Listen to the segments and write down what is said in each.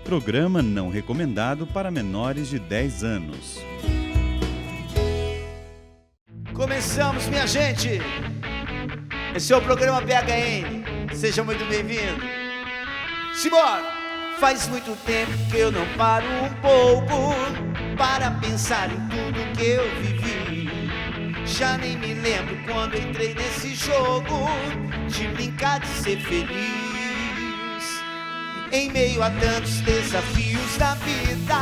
Programa não recomendado para menores de 10 anos. Começamos, minha gente! Esse é o programa PHN. Seja muito bem-vindo. Simbora! Faz muito tempo que eu não paro um pouco para pensar em tudo que eu vivi. Já nem me lembro quando entrei nesse jogo de brincar de ser feliz. Em meio a tantos desafios da vida,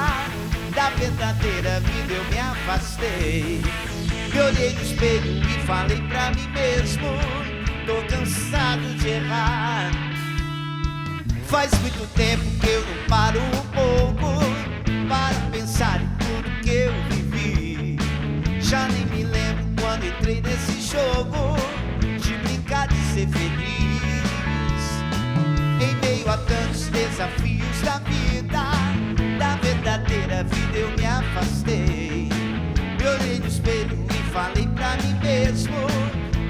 da verdadeira vida eu me afastei. Me olhei no espelho e falei pra mim mesmo: tô cansado de errar. Faz muito tempo que eu não paro um pouco para pensar em tudo que eu vivi. Já nem me lembro quando entrei nesse jogo de brincar de ser feliz. Em meio a tantos desafios da vida, da verdadeira vida eu me afastei. Me olhei no espelho e falei pra mim mesmo: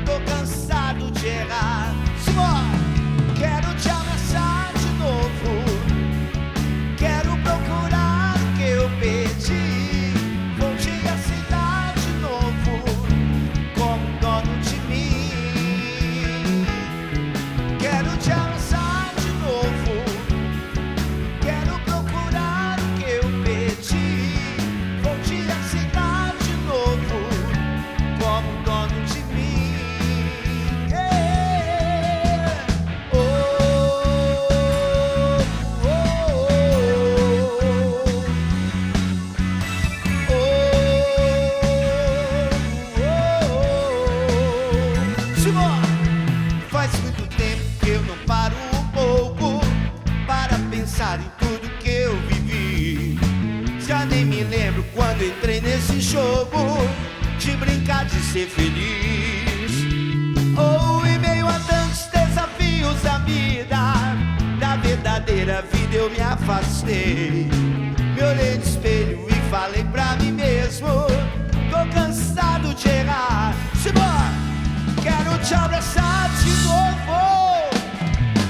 tô cansado de errar. Simbora! Quero te abraçar de novo, quero procurar o que eu perdi. Vou te aceitar de novo como dono de mim. Quero te abraçar de novo, quero procurar o que eu perdi. Vou te aceitar de novo como dono de mim. Oh, oh, Simbora! Faz muito tempo que eu não paro um pouco para pensar em tudo que eu vivi. Já nem me lembro quando entrei nesse jogo de brincar de ser feliz. Oh, em meio a tantos desafios da vida, da verdadeira vida eu me afastei. Me olhei no espelho e falei pra mim mesmo: tô cansado de errar. Simbora! Quero te abraçar de novo,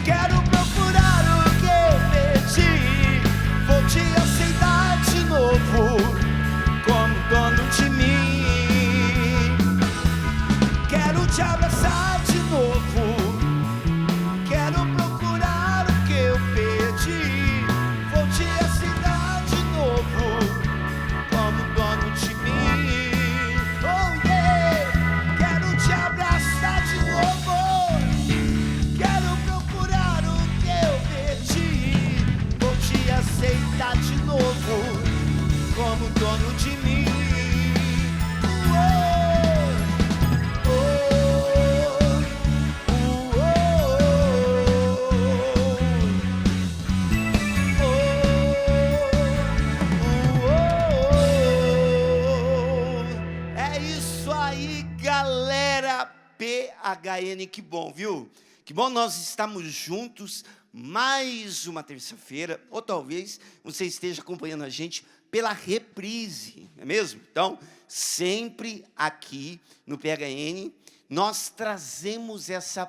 quero procurar o que eu perdi. Vou te aceitar de novo como dono de mim. Quero te abraçar de novo, quero procurar o que eu perdi. Vou te aceitar de novo como dono de mim. Oh yeah! Quero te abraçar de novo, quero procurar o que eu perdi. Vou te aceitar de novo como dono de mim. É isso aí, galera PHN, que bom, viu? Que bom nós estamos juntos mais uma terça-feira, ou talvez você esteja acompanhando a gente pela reprise, não é mesmo? Então, sempre aqui no PHN, nós trazemos essa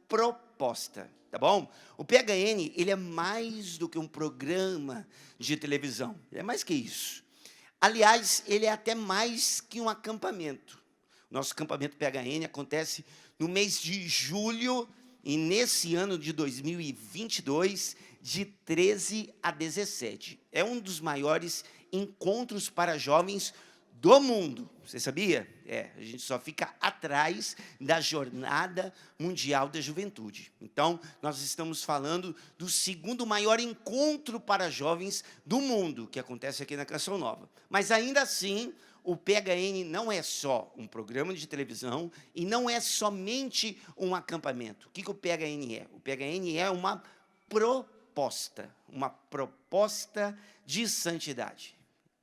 proposta, tá bom? O PHN, ele é mais do que um programa de televisão, ele é mais que isso. Aliás, ele é até mais que um acampamento. Nosso acampamento PHN acontece no mês de julho e nesse ano de 2022, de 13 a 17. É um dos maiores encontros para jovens do mundo. Você sabia? A gente só fica atrás da Jornada Mundial da Juventude. Então, nós estamos falando do segundo maior encontro para jovens do mundo, que acontece aqui na Canção Nova. Mas, ainda assim, o PHN não é só um programa de televisão e não é somente um acampamento. O que o PHN é? O PHN é uma proposta de santidade.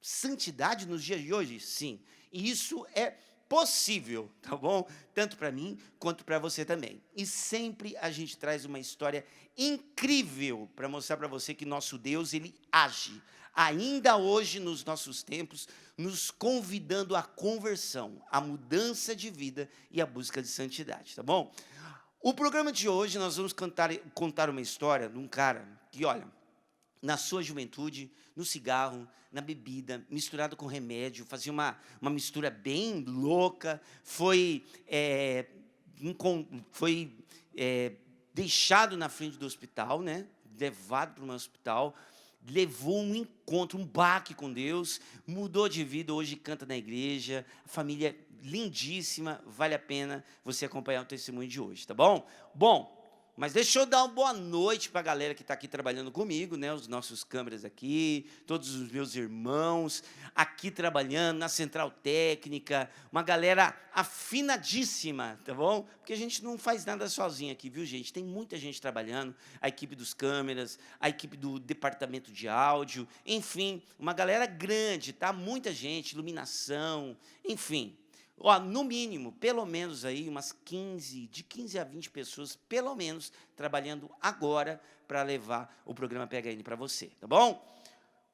Santidade nos dias de hoje? Sim. E isso é possível, tá bom? Tanto para mim quanto para você também. E sempre a gente traz uma história incrível para mostrar para você que nosso Deus, ele age ainda hoje nos nossos tempos, nos convidando à conversão, à mudança de vida e à busca de santidade, tá bom? O programa de hoje nós vamos contar uma história de um cara que, olha, na sua juventude, no cigarro, na bebida, misturado com remédio, fazia uma mistura bem louca, foi deixado na frente do hospital, né? Levado para um hospital, levou um encontro, um baque com Deus, mudou de vida, hoje canta na igreja, a família lindíssima, vale a pena você acompanhar o testemunho de hoje, tá bom? Bom, mas deixa eu dar uma boa noite para a galera que está aqui trabalhando comigo, né? Os nossos câmeras aqui, todos os meus irmãos aqui trabalhando na central técnica, uma galera afinadíssima, tá bom? Porque a gente não faz nada sozinho aqui, viu, gente? Tem muita gente trabalhando, a equipe dos câmeras, a equipe do departamento de áudio, enfim, uma galera grande, tá? Muita gente, iluminação, enfim. Ó, no mínimo, pelo menos aí umas 15, de 15 a 20 pessoas, pelo menos, trabalhando agora para levar o programa PHN para você, tá bom?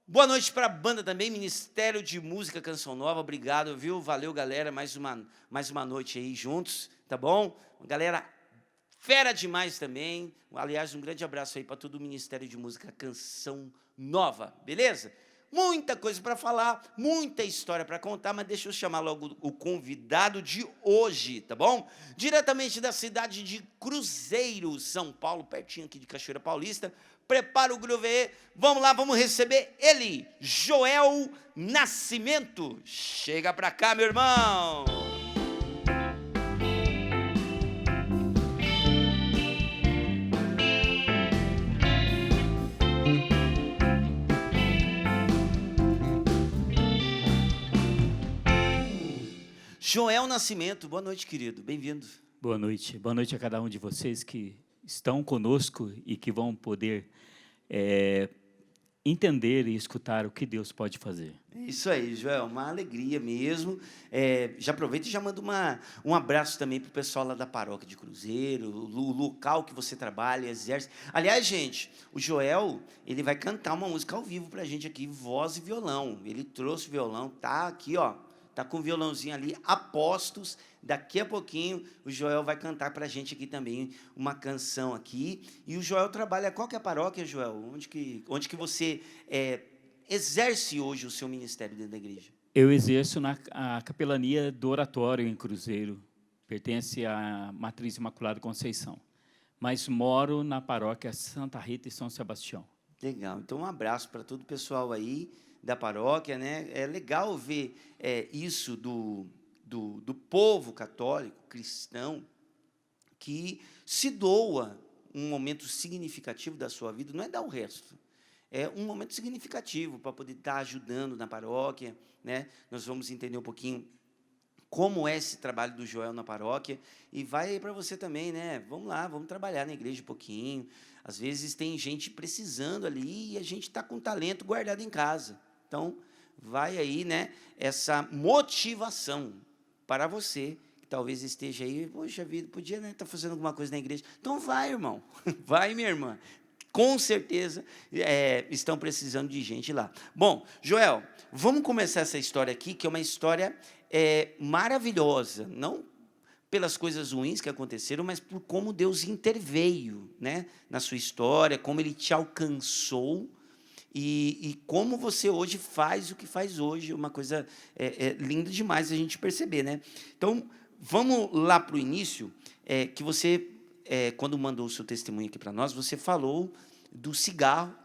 Boa noite para a banda também, Ministério de Música Canção Nova, obrigado, viu? Valeu, galera, mais uma noite aí juntos, tá bom? Galera fera demais também, aliás, um grande abraço aí para todo o Ministério de Música Canção Nova, beleza? Muita coisa para falar, muita história para contar, mas deixa eu chamar logo o convidado de hoje, tá bom? Diretamente da cidade de Cruzeiro, São Paulo, pertinho aqui de Cachoeira Paulista. Prepara o groove, vamos lá, vamos receber ele, Joel Nascimento. Chega para cá, meu irmão. Joel Nascimento, boa noite, querido, bem-vindo. Boa noite a cada um de vocês que estão conosco e que vão poder entender e escutar o que Deus pode fazer. Isso aí, Joel, uma alegria mesmo. Já aproveita e já manda um abraço também para o pessoal lá da paróquia de Cruzeiro, o local que você trabalha, exerce. Aliás, gente, o Joel, ele vai cantar uma música ao vivo para a gente aqui, voz e violão. Ele trouxe o violão, tá aqui, ó. Tá com o violãozinho ali, apostos. Daqui a pouquinho o Joel vai cantar para a gente aqui também uma canção aqui. E o Joel trabalha, qual que é a paróquia, Joel? Onde que você exerce hoje o seu ministério dentro da igreja? Eu exerço na capelania do Oratório em Cruzeiro. Pertence à Matriz Imaculada Conceição. Mas moro na paróquia Santa Rita e São Sebastião. Legal. Então, um abraço para todo o pessoal aí da paróquia, né? É legal ver isso do povo católico, cristão, que se doa um momento significativo da sua vida, não é dar o resto, é um momento significativo para poder estar ajudando na paróquia, né? Nós vamos entender um pouquinho como é esse trabalho do Joel na paróquia, e vai aí para você também, né? Vamos lá, vamos trabalhar na igreja um pouquinho. Às vezes tem gente precisando ali e a gente está com talento guardado em casa. Então, vai aí, né, essa motivação para você, que talvez esteja aí, poxa vida, podia, né, estar fazendo alguma coisa na igreja. Então, vai, irmão, vai, minha irmã. Com certeza, estão precisando de gente lá. Bom, Joel, vamos começar essa história aqui, que é uma história maravilhosa, não pelas coisas ruins que aconteceram, mas por como Deus interveio, né, na sua história, como Ele te alcançou, e como você hoje faz o que faz hoje, uma coisa linda demais a gente perceber, né? Então, vamos lá para o início, que você, quando mandou o seu testemunho aqui para nós, você falou do cigarro,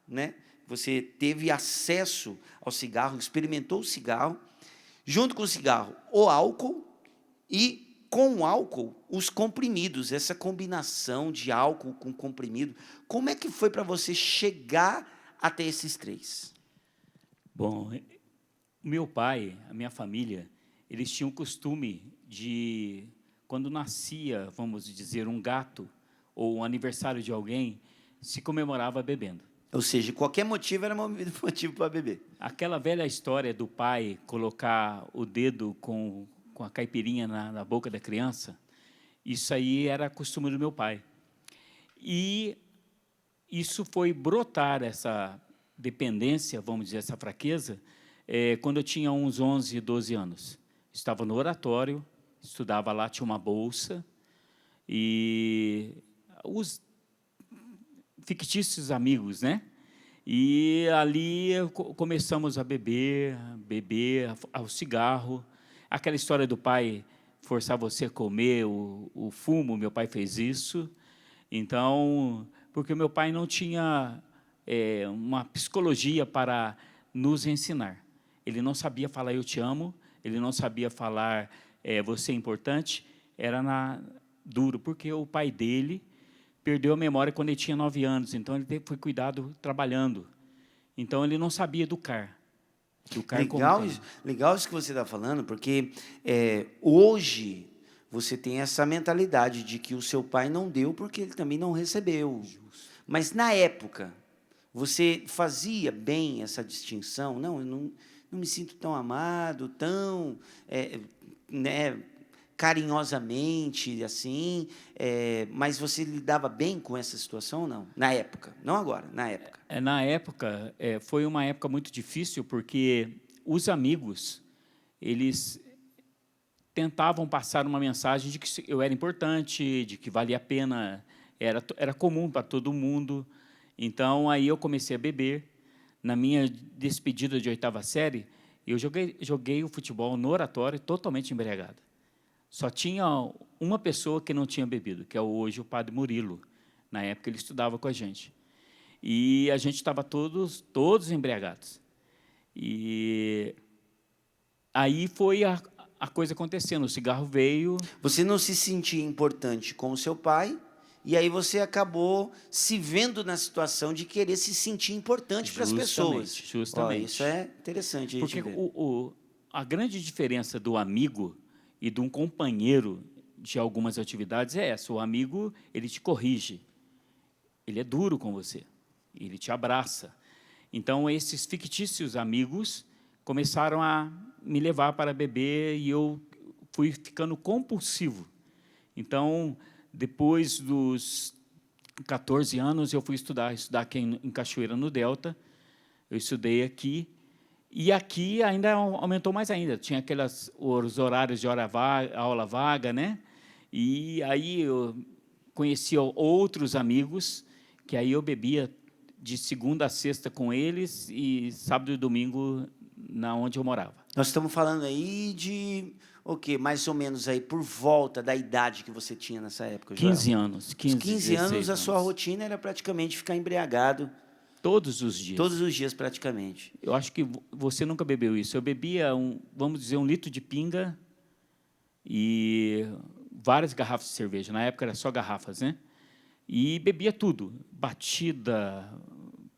né? Você teve acesso ao cigarro, experimentou o cigarro, junto com o cigarro, o álcool, e com o álcool, os comprimidos, essa combinação de álcool com comprimido. Como é que foi para você chegar até esses três? Bom, meu pai, a minha família, eles tinham o costume de, quando nascia, vamos dizer, um gato ou um aniversário de alguém, se comemorava bebendo. Ou seja, qualquer motivo era motivo para beber. Aquela velha história do pai colocar o dedo com a caipirinha na boca da criança, isso aí era costume do meu pai. E isso foi brotar, essa dependência, vamos dizer, essa fraqueza, quando eu tinha uns 11, 12 anos. Estava no oratório, estudava lá, tinha uma bolsa, e os fictícios amigos, né? E ali começamos a beber ao cigarro. Aquela história do pai forçar você a comer o fumo, meu pai fez isso. Então, porque meu pai não tinha uma psicologia para nos ensinar. Ele não sabia falar eu te amo, ele não sabia falar você é importante, era duro, porque o pai dele perdeu a memória quando ele tinha 9 anos, então ele foi cuidado trabalhando. Então, ele não sabia educar. Legal isso que você está falando, porque hoje você tem essa mentalidade de que o seu pai não deu porque ele também não recebeu. Justo. Mas, na época, você fazia bem essa distinção? Não, eu não me sinto tão amado, tão carinhosamente, assim, mas você lidava bem com essa situação, não? Na época, não agora, na época. Na época, foi uma época muito difícil, porque os amigos, eles tentavam passar uma mensagem de que eu era importante, de que valia a pena, era comum para todo mundo. Então, aí eu comecei a beber. Na minha despedida de 8ª série, eu joguei o futebol no oratório totalmente embriagado. Só tinha uma pessoa que não tinha bebido, que é hoje o padre Murilo. Na época, ele estudava com a gente. E a gente estava todos embriagados. E aí foi a coisa acontecendo, o cigarro veio. Você não se sentia importante com o seu pai, e aí você acabou se vendo na situação de querer se sentir importante para as pessoas. Justamente. Isso é interessante. Porque a grande diferença do amigo e de um companheiro de algumas atividades é essa. O amigo, ele te corrige, ele é duro com você, ele te abraça. Então, esses fictícios amigos começaram a me levar para beber e eu fui ficando compulsivo. Então, depois dos 14 anos, eu fui estudar aqui em Cachoeira, no Delta. Eu estudei aqui. E aqui ainda aumentou mais ainda. Tinha os horários de aula vaga, né? E aí eu conhecia outros amigos, que aí eu bebia de segunda a sexta com eles e sábado e domingo onde eu morava. Nós estamos falando aí de mais ou menos aí por volta da idade que você tinha nessa época, Joel? 15 anos. 15 anos, a sua rotina era praticamente ficar embriagado. Todos os dias. Todos os dias, praticamente. Eu acho que você nunca bebeu isso. Eu bebia, vamos dizer, 1 litro de pinga e várias garrafas de cerveja. Na época, era só garrafas, né? E bebia tudo. Batida,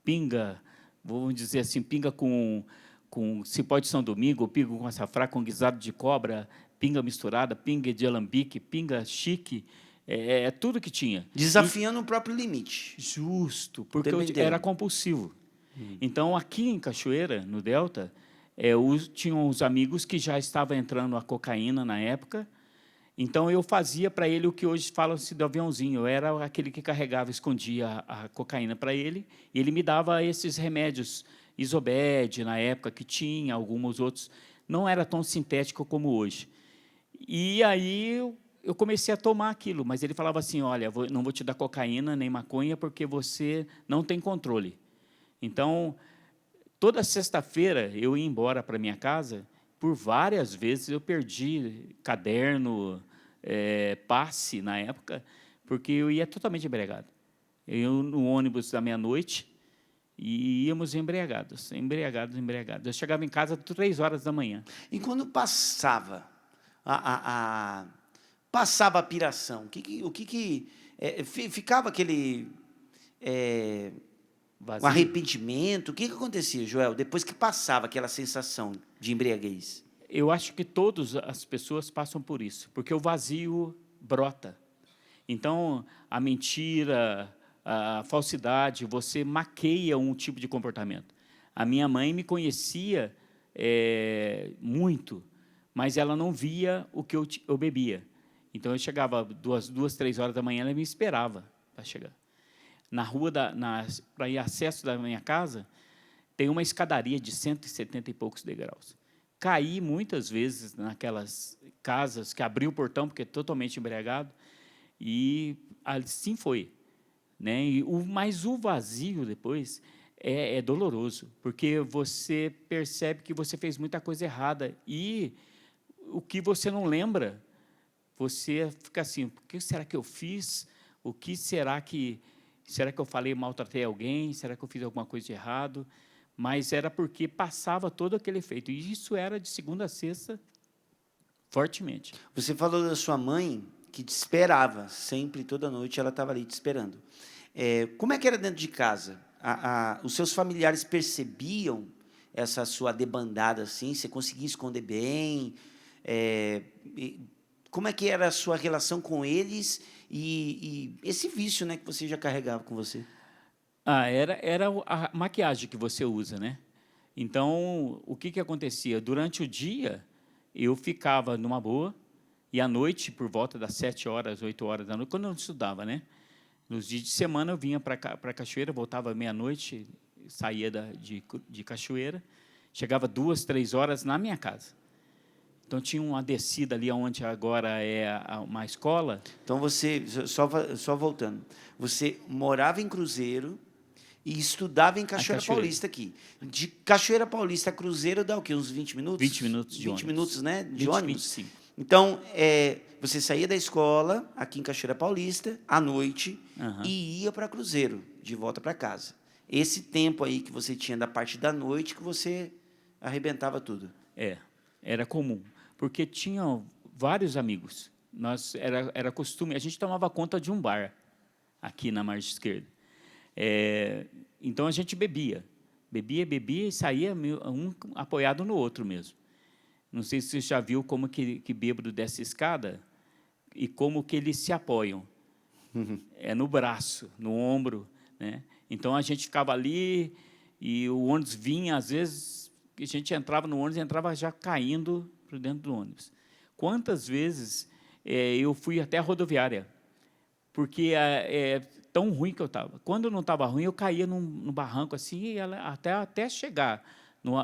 pinga, vamos dizer assim, pinga com cipó de São Domingo, pinga com açafrá, com guisado de cobra, pinga misturada, pinga de alambique, pinga chique, tudo que tinha. Desafiando o próprio limite. Justo, porque eu era compulsivo. Então, aqui em Cachoeira, no Delta, tinham os amigos que já estavam entrando a cocaína na época. Então, eu fazia para ele o que hoje falam-se do aviãozinho. Eu era aquele que carregava, escondia a cocaína para ele, e ele me dava esses remédios, Isobed, na época, que tinha, alguns outros. Não era tão sintético como hoje. E aí eu comecei a tomar aquilo, mas ele falava assim, olha, não vou te dar cocaína nem maconha porque você não tem controle. Então, toda sexta-feira eu ia embora para minha casa, por várias vezes eu perdi caderno, passe na época, porque eu ia totalmente embriagado. Eu no ônibus da meia-noite e íamos embriagados. Eu chegava em casa às 3 horas da manhã. E quando passava passava a piração, ficava aquele um arrependimento? O que acontecia, Joel, depois que passava aquela sensação de embriaguez? Eu acho que todas as pessoas passam por isso, porque o vazio brota. Então, a mentira, a falsidade, você maqueia um tipo de comportamento. A minha mãe me conhecia muito, mas ela não via o que eu bebia. Então, eu chegava 2, 3 horas da manhã, ela me esperava para chegar. Na rua, para ir acesso da minha casa, tem uma escadaria de 170 e poucos degraus. Caí muitas vezes naquelas casas que abri o portão, porque é totalmente embriagado, e assim foi. Né? Mas o vazio depois é doloroso, porque você percebe que você fez muita coisa errada e o que você não lembra, você fica assim, o que será que eu fiz? O que será que eu falei, maltratei alguém? Será que eu fiz alguma coisa de errado? Mas era porque passava todo aquele efeito, e isso era de segunda a sexta, fortemente. Você falou da sua mãe, que te esperava, sempre, toda noite, ela estava ali te esperando. Como é que era dentro de casa? Os seus familiares percebiam essa sua debandada assim? Você conseguia esconder bem? Como é que era a sua relação com eles e esse vício, né, que você já carregava com você? Era a maquiagem que você usa, né? Então, o que acontecia? Durante o dia, eu ficava numa boa, e à noite, por volta das 7 horas, 8 horas da noite, quando eu não estudava, né? Nos dias de semana, eu vinha para Cachoeira, voltava meia-noite, saía de Cachoeira, chegava 2, 3 horas na minha casa. Então, tinha uma descida ali onde agora é uma escola. Então, você, só voltando, você morava em Cruzeiro e estudava em Cachoeira Paulista aqui. De Cachoeira Paulista a Cruzeiro dá o quê? Uns 20 minutos? 20 minutos de 20 ônibus. minutos, né? De 20, ônibus? 25. Então, você saía da escola, aqui em Cachoeira Paulista, à noite, e ia para Cruzeiro, de volta para casa. Esse tempo aí que você tinha da parte da noite, que você arrebentava tudo. Era comum, porque tinham vários amigos. Era costume, a gente tomava conta de um bar, aqui na margem esquerda. Então, a gente bebia e saía um apoiado no outro mesmo. Não sei se você já viu como que bêbado desce a escada e como que eles se apoiam. É no braço, no ombro, né? Então, a gente ficava ali e o ônibus vinha, às vezes, a gente entrava no ônibus e entrava já caindo para dentro do ônibus. Quantas vezes eu fui até a rodoviária, porque tão ruim que eu estava. Quando não estava ruim, eu caía no barranco assim, e até chegar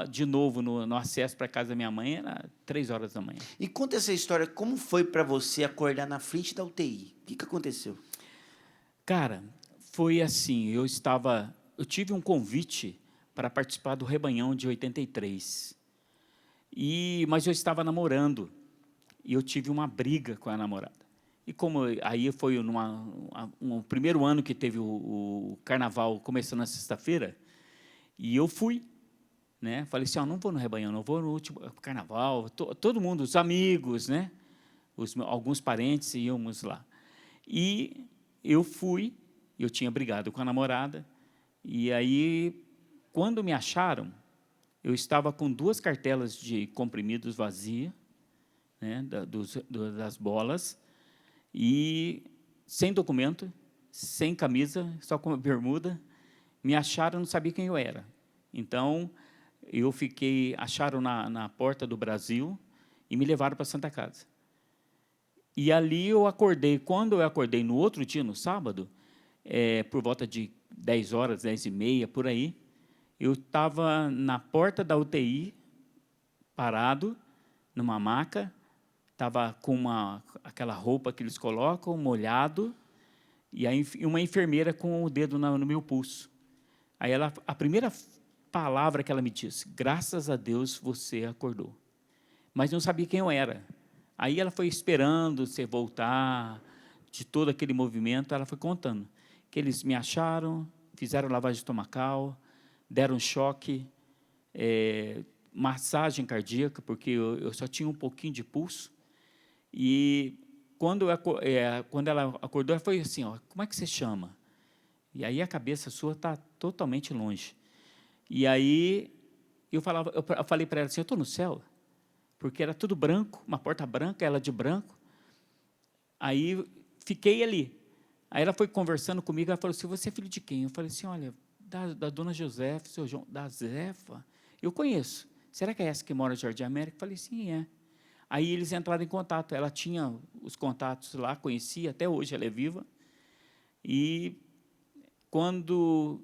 de novo no acesso para a casa da minha mãe, era 3 horas da manhã. E conta essa história, como foi para você acordar na frente da UTI? O que aconteceu? Cara, foi assim, eu tive um convite para participar do Rebanhão de 83, mas eu estava namorando, e eu tive uma briga com a namorada. E como aí foi um primeiro ano que teve o carnaval, começando na sexta-feira, e eu fui, né? Falei assim, não vou no Rebanhão, não vou no último carnaval. Todo mundo, os amigos, né? Alguns parentes íamos lá. E eu fui, eu tinha brigado com a namorada, e aí, quando me acharam, eu estava com 2 cartelas de comprimidos vazias, né? Das bolas, e sem documento, sem camisa, só com uma bermuda. Me acharam, não sabia quem eu era. Então, acharam na porta do Brasil e me levaram para Santa Casa. E ali eu acordei. Quando eu acordei no outro dia, no sábado, por volta de 10 horas, 10h30, por aí, eu estava na porta da UTI, parado, numa maca, estava com aquela roupa que eles colocam, molhado, e aí uma enfermeira com o dedo no meu pulso. Aí a primeira palavra que ela me disse, graças a Deus você acordou. Mas não sabia quem eu era. Aí ela foi esperando você voltar, de todo aquele movimento, ela foi contando que eles me acharam, fizeram lavagem estomacal, deram choque, massagem cardíaca, porque eu só tinha um pouquinho de pulso. E quando ela acordou, ela foi assim, como é que você chama? E aí a cabeça sua está totalmente longe. E aí eu falei para ela assim, eu estou no céu? Porque era tudo branco, uma porta branca, ela de branco. Aí fiquei ali. Aí ela foi conversando comigo, ela falou assim, você é filho de quem? Eu falei assim, olha, da dona Josefa, seu João, da Zefa, eu conheço. Será que é essa que mora no Jardim América? Eu falei, sim, é. Aí eles entraram em contato, ela tinha os contatos lá, conhecia, até hoje ela é viva. E quando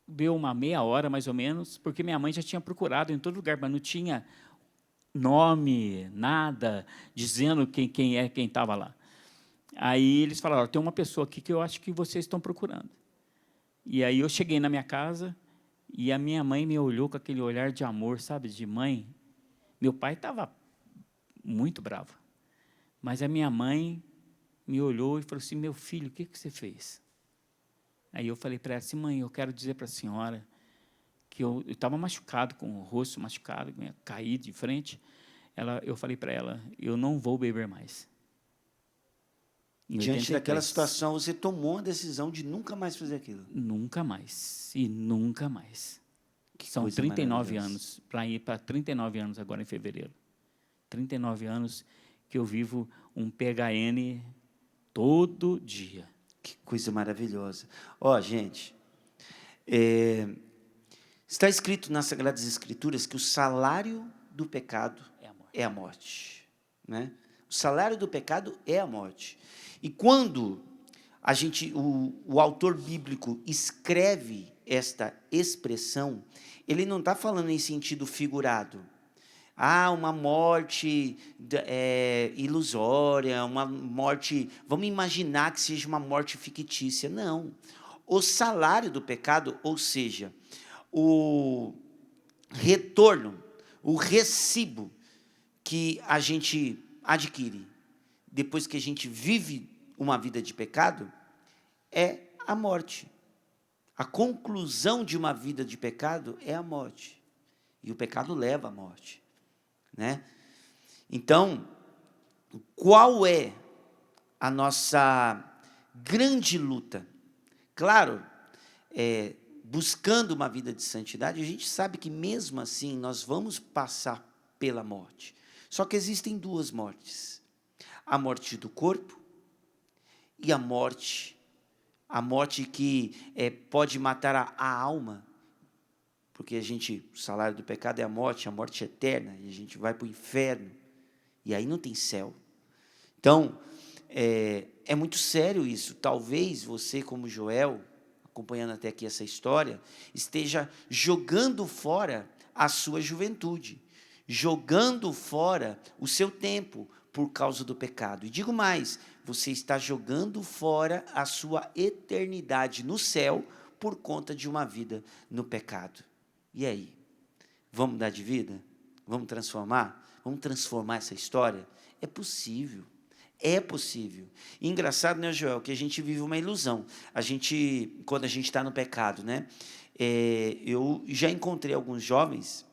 deu uma meia hora, mais ou menos, porque minha mãe já tinha procurado em todo lugar, mas não tinha nome, nada, dizendo quem estava lá. Aí eles falaram, tem uma pessoa aqui que eu acho que vocês estão procurando. E aí eu cheguei na minha casa, E a minha mãe me olhou com aquele olhar de amor, sabe, de mãe. Meu pai estava muito bravo. Mas a minha mãe me olhou e falou assim, meu filho, o que você fez? Aí eu falei para ela assim, mãe, eu quero dizer para a senhora que eu estava machucado, com o rosto machucado, caí de frente. Eu falei para ela, eu não vou beber mais. Diante daquela situação, você tomou a decisão de nunca mais fazer aquilo. Nunca mais. E nunca mais. São coisa 39 maravilhosa. anos, para ir para 39 anos agora em fevereiro. 39 anos que eu vivo um PHN todo dia. Que coisa maravilhosa. Ó, gente, está escrito nas Sagradas Escrituras que o salário do pecado é a morte. Né? O salário do pecado é a morte. E quando o autor bíblico escreve esta expressão, ele não está falando em sentido figurado. Uma morte ilusória, uma morte... Vamos imaginar que seja uma morte fictícia. Não. O salário do pecado, ou seja, o retorno, o recibo que a gente adquire depois que a gente vive uma vida de pecado, é a morte. A conclusão de uma vida de pecado é a morte. E o pecado leva à morte. Né? Então, qual é a nossa grande luta? Claro, buscando uma vida de santidade, a gente sabe que mesmo assim nós vamos passar pela morte. Só que existem duas mortes. A morte do corpo e a morte que pode matar a alma, porque o salário do pecado é a morte eterna, e a gente vai para o inferno, e aí não tem céu. Então, é muito sério isso. Talvez você, como Joel, acompanhando até aqui essa história, esteja jogando fora a sua juventude, jogando fora o seu tempo, por causa do pecado. E digo mais, você está jogando fora a sua eternidade no céu por conta de uma vida no pecado. E aí? Vamos mudar de vida? Vamos transformar? Vamos transformar essa história? É possível. É possível. E engraçado, né, Joel, que a gente vive uma ilusão. Quando a gente está no pecado, né? Eu já encontrei alguns jovens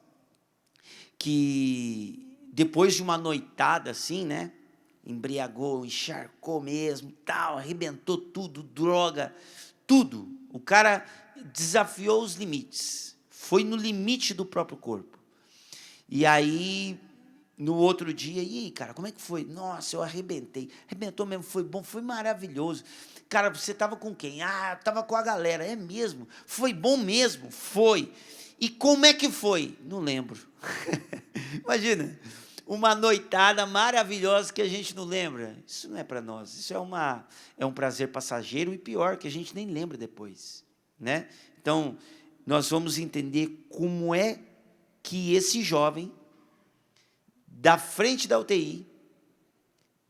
que... depois de uma noitada assim, né? Embriagou, encharcou mesmo, tal, arrebentou tudo, droga, tudo. O cara desafiou os limites, foi no limite do próprio corpo. E aí, no outro dia, e aí, cara, como é que foi? Nossa, eu arrebentei. Arrebentou mesmo, foi bom, foi maravilhoso. Cara, você estava com quem? Estava com a galera. É mesmo? Foi bom mesmo? Foi. E como é que foi? Não lembro. Imagina. Uma noitada maravilhosa que a gente não lembra. Isso não é para nós. Isso é um prazer passageiro e pior, que a gente nem lembra depois. Né? Então, nós vamos entender como é que esse jovem, da frente da UTI,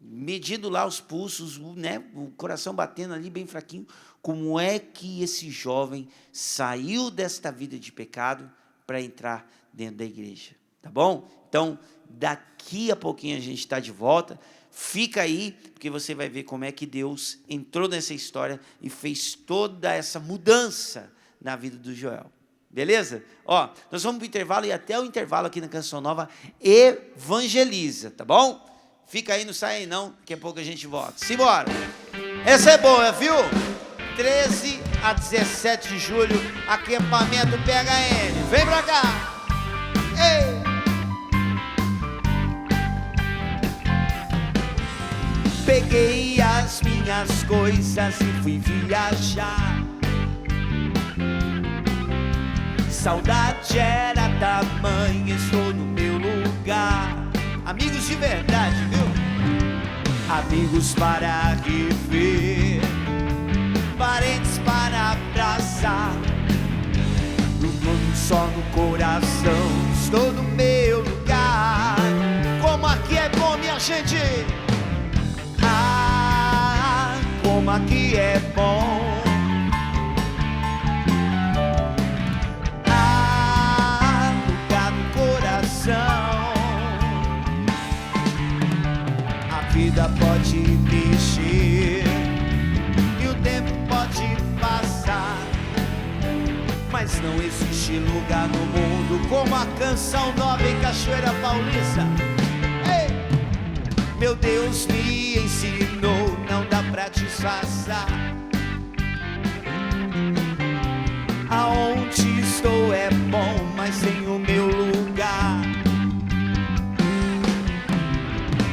medindo lá os pulsos, né, o coração batendo ali bem fraquinho, como é que esse jovem saiu desta vida de pecado para entrar dentro da igreja. Tá bom? Então, daqui a pouquinho a gente está de volta. Fica aí, porque você vai ver como é que Deus entrou nessa história e fez toda essa mudança na vida do Joel. Beleza? Ó, nós vamos para o intervalo e até o intervalo aqui na Canção Nova evangeliza, tá bom? Fica aí, não sai aí não, daqui a pouco a gente volta. Simbora! Essa é boa, viu? 13 a 17 de julho, acampamento PHN. Vem pra cá! Ei! Peguei as minhas coisas e fui viajar. Saudade era tamanha, estou no meu lugar. Amigos de verdade, viu? Amigos para rever, parentes para abraçar. Um só no coração, estou no meu lugar. Como aqui é bom, minha gente! Como aqui é bom. mas não existe lugar no mundo como a canção nova em Cachoeira Paulista. Ei! Meu Deus me ensinou, não dá pra disfarçar. Aonde estou é bom, mas tem o meu lugar.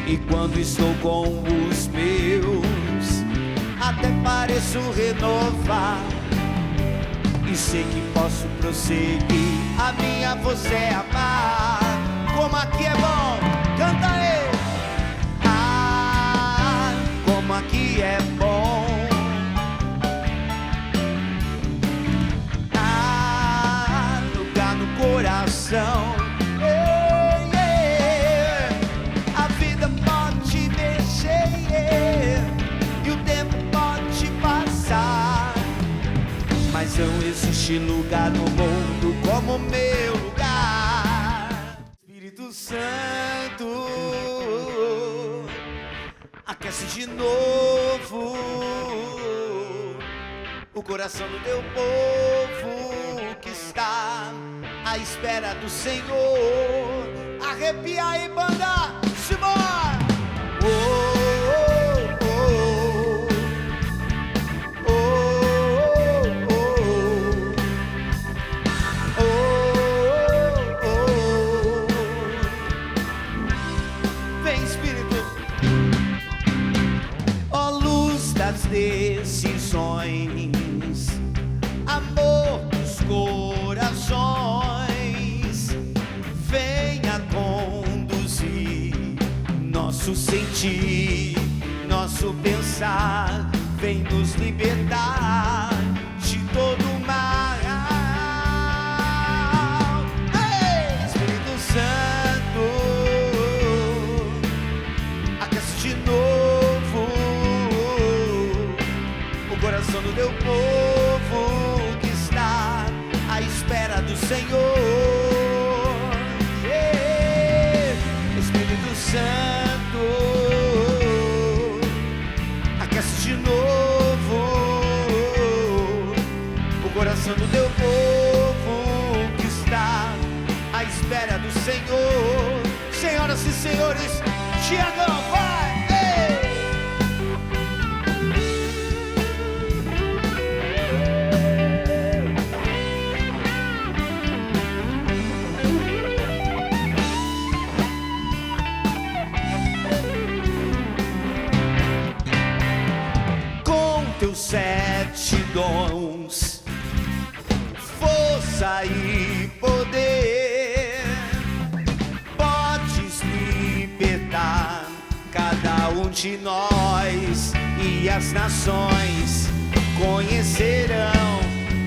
E quando estou com os meus, até pareço renovar. E sei que posso prosseguir, a minha voz é amar. Como aqui é bom, canta aí. Ah, como aqui é bom. Ah, lugar no coração. Ei, ei, a vida pode mexer e o tempo pode passar, mas não existe lugar no mundo como meu lugar. Espírito Santo, aquece de novo o coração do teu povo que está à espera do Senhor. Arrepia aí, banda, simbora! Oh, oh, oh. Oh, oh, oh, oh. Vem, Espírito, ó luz das decisões, amor dos corações, venha conduzir nosso sentir, nosso pensar, vem nos libertar de todo mal. Ei, Espírito Santo, aquece de novo o coração do teu povo que está à espera do Senhor. Yeah. Espírito Santo, aquece de novo o coração do teu povo que está à espera do Senhor. Senhoras e senhores, Tiagão, vai! Ei! Com teus 7 dons, força e poder, podes libertar cada um de nós, e as nações conhecerão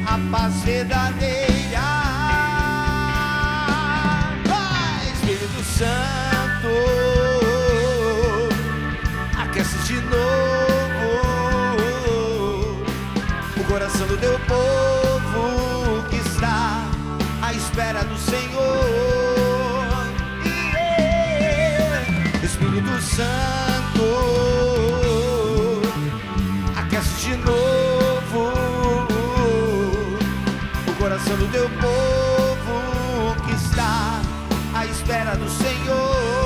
a paz verdadeira. Vai, Espírito Santo, aquece de novo o coração do teu povo que está à espera do Senhor. Yeah. Espírito Santo, aquece de novo o coração do teu povo que está à espera do Senhor.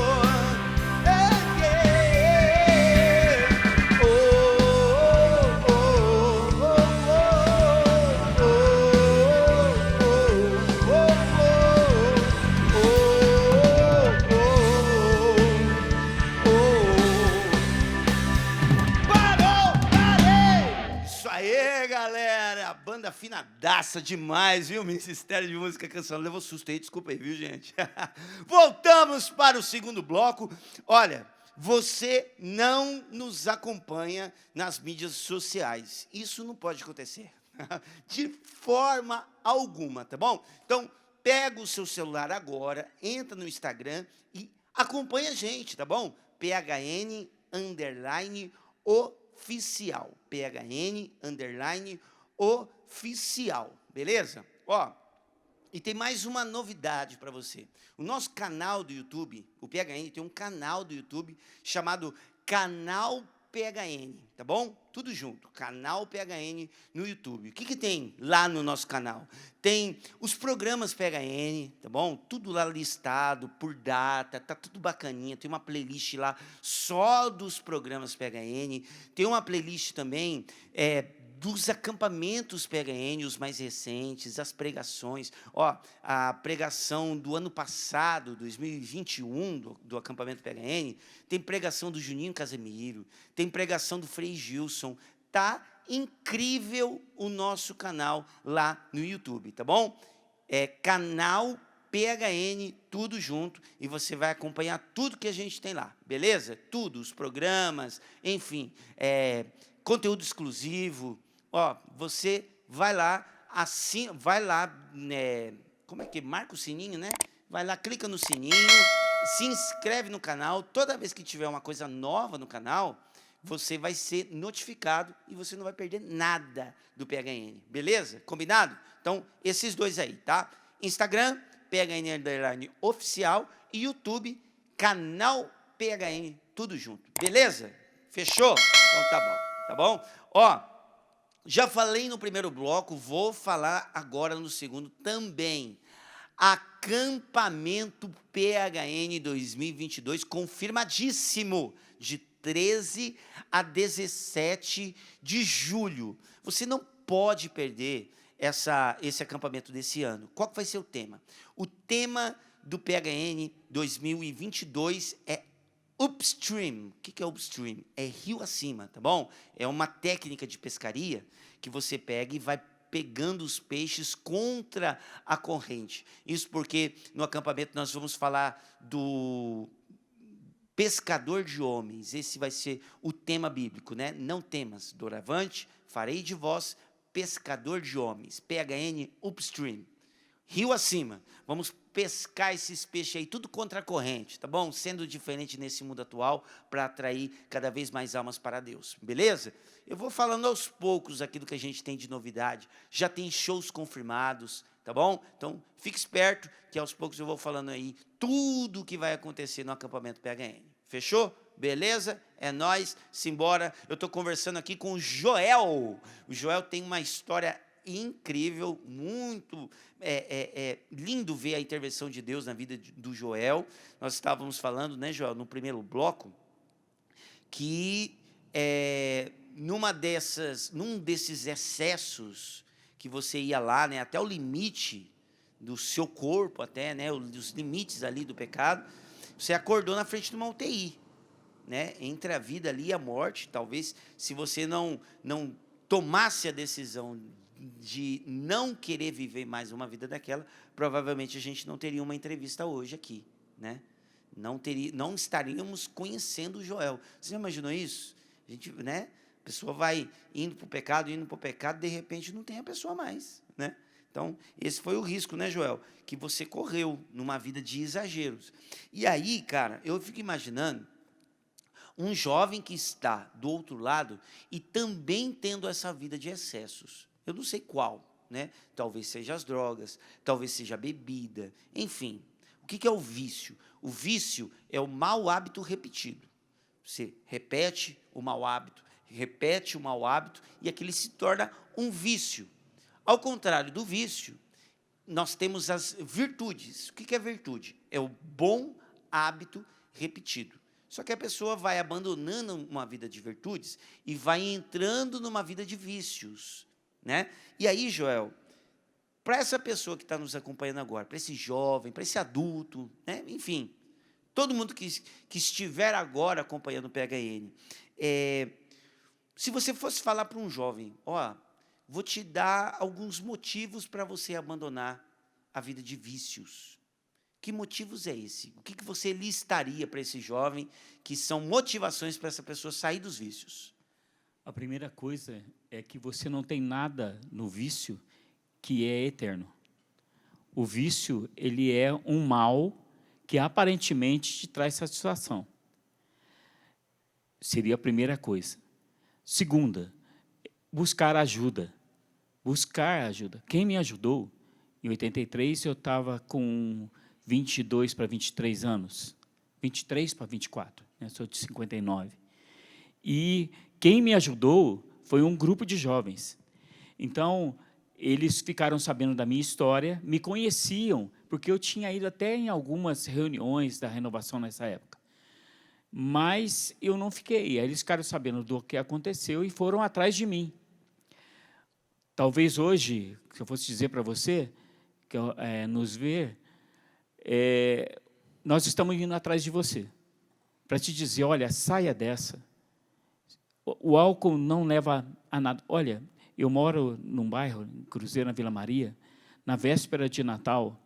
Afinadaça demais, viu? Ministério de Música Canção. Levou susto aí, desculpa aí, viu, gente? Voltamos para o segundo bloco. Olha, você não nos acompanha nas mídias sociais. Isso não pode acontecer. De forma alguma, tá bom? Então, pega o seu celular agora, entra no Instagram e acompanha a gente, tá bom? PHN_oficial. PHN_oficial, beleza? Ó, e tem mais uma novidade para você. O nosso canal do YouTube, o PHN tem um canal do YouTube chamado Canal PHN, tá bom? Tudo junto, canal PHN no YouTube. O que tem lá no nosso canal? Tem os programas PHN, tá bom? Tudo lá listado por data, tá tudo bacaninha. Tem uma playlist lá só dos programas PHN. Tem uma playlist também dos acampamentos PHN, os mais recentes, as pregações. Ó, a pregação do ano passado, 2021, do acampamento PHN, tem pregação do Juninho Casemiro, tem pregação do Frei Gilson. Tá incrível o nosso canal lá no YouTube, tá bom? É canal PHN, tudo junto, e você vai acompanhar tudo que a gente tem lá, beleza? Tudo, os programas, enfim, conteúdo exclusivo. Ó, você vai lá, né, como é que marca o sininho, né? Vai lá, clica no sininho, se inscreve no canal. Toda vez que tiver uma coisa nova no canal, você vai ser notificado e você não vai perder nada do PHN, beleza? Combinado? Então, esses dois aí, tá? Instagram, PHN_oficial, e YouTube, canal PHN, tudo junto, beleza? Fechou? Então tá bom? Ó, já falei no primeiro bloco, vou falar agora no segundo também. Acampamento PHN 2022, confirmadíssimo, de 13 a 17 de julho. Você não pode perder esse acampamento desse ano. Qual vai ser o tema? O tema do PHN 2022 é upstream. O que é upstream? É rio acima, tá bom? É uma técnica de pescaria que você pega e vai pegando os peixes contra a corrente. Isso porque no acampamento nós vamos falar do pescador de homens. Esse vai ser o tema bíblico, né? Não temas, doravante, farei de vós pescador de homens. PHN upstream. Rio acima. Vamos pescar esses peixes aí, tudo contra a corrente, tá bom? Sendo diferente nesse mundo atual, para atrair cada vez mais almas para Deus, beleza? Eu vou falando aos poucos aqui do que a gente tem de novidade. Já tem shows confirmados, tá bom? Então, fique esperto, que aos poucos eu vou falando aí tudo o que vai acontecer no acampamento PHN. Fechou? Beleza? É nóis, simbora. Eu estou conversando aqui com o Joel. O Joel tem uma história incrível, muito lindo ver a intervenção de Deus na vida do Joel. Nós estávamos falando, né, Joel, no primeiro bloco, que num desses excessos que você ia lá, né, até o limite do seu corpo, até, né, os limites ali do pecado, você acordou na frente de uma UTI, né, entre a vida ali e a morte. Talvez, se você não tomasse a decisão de não querer viver mais uma vida daquela, provavelmente a gente não teria uma entrevista hoje aqui, né? Não estaríamos conhecendo o Joel. Você já imaginou isso? A gente, né? A pessoa vai indo para o pecado, de repente não tem a pessoa mais, né? Então, esse foi o risco, né, Joel? Que você correu numa vida de exageros. E aí, cara, eu fico imaginando um jovem que está do outro lado e também tendo essa vida de excessos. Eu não sei qual, né? Talvez seja as drogas, talvez seja a bebida, enfim. O que é o vício? O vício é o mau hábito repetido. Você repete o mau hábito, e aquele se torna um vício. Ao contrário do vício, nós temos as virtudes. O que é virtude? É o bom hábito repetido. Só que a pessoa vai abandonando uma vida de virtudes e vai entrando numa vida de vícios, né? E aí, Joel, para essa pessoa que está nos acompanhando agora, para esse jovem, para esse adulto, né? Enfim, todo mundo que estiver agora acompanhando o PHN, se você fosse falar para um jovem, ó, vou te dar alguns motivos para você abandonar a vida de vícios. Que motivos é esse? O que você listaria para esse jovem que são motivações para essa pessoa sair dos vícios? A primeira coisa é que você não tem nada no vício que é eterno. O vício, ele é um mal que aparentemente te traz satisfação. Seria a primeira coisa. Segunda, buscar ajuda. Buscar ajuda. Quem me ajudou? Em 83, eu estava com 22 para 23 anos. 23 para 24, né? Sou de 59. E quem me ajudou foi um grupo de jovens. Então, eles ficaram sabendo da minha história, me conheciam, porque eu tinha ido até em algumas reuniões da renovação nessa época. Mas eu não fiquei. Aí eles ficaram sabendo do que aconteceu e foram atrás de mim. Talvez hoje, se eu fosse dizer para você, que nos ver, nós estamos indo atrás de você, para te dizer, olha, saia dessa. O álcool não leva a nada. Olha, eu moro num bairro, em Cruzeiro, na Vila Maria, na véspera de Natal,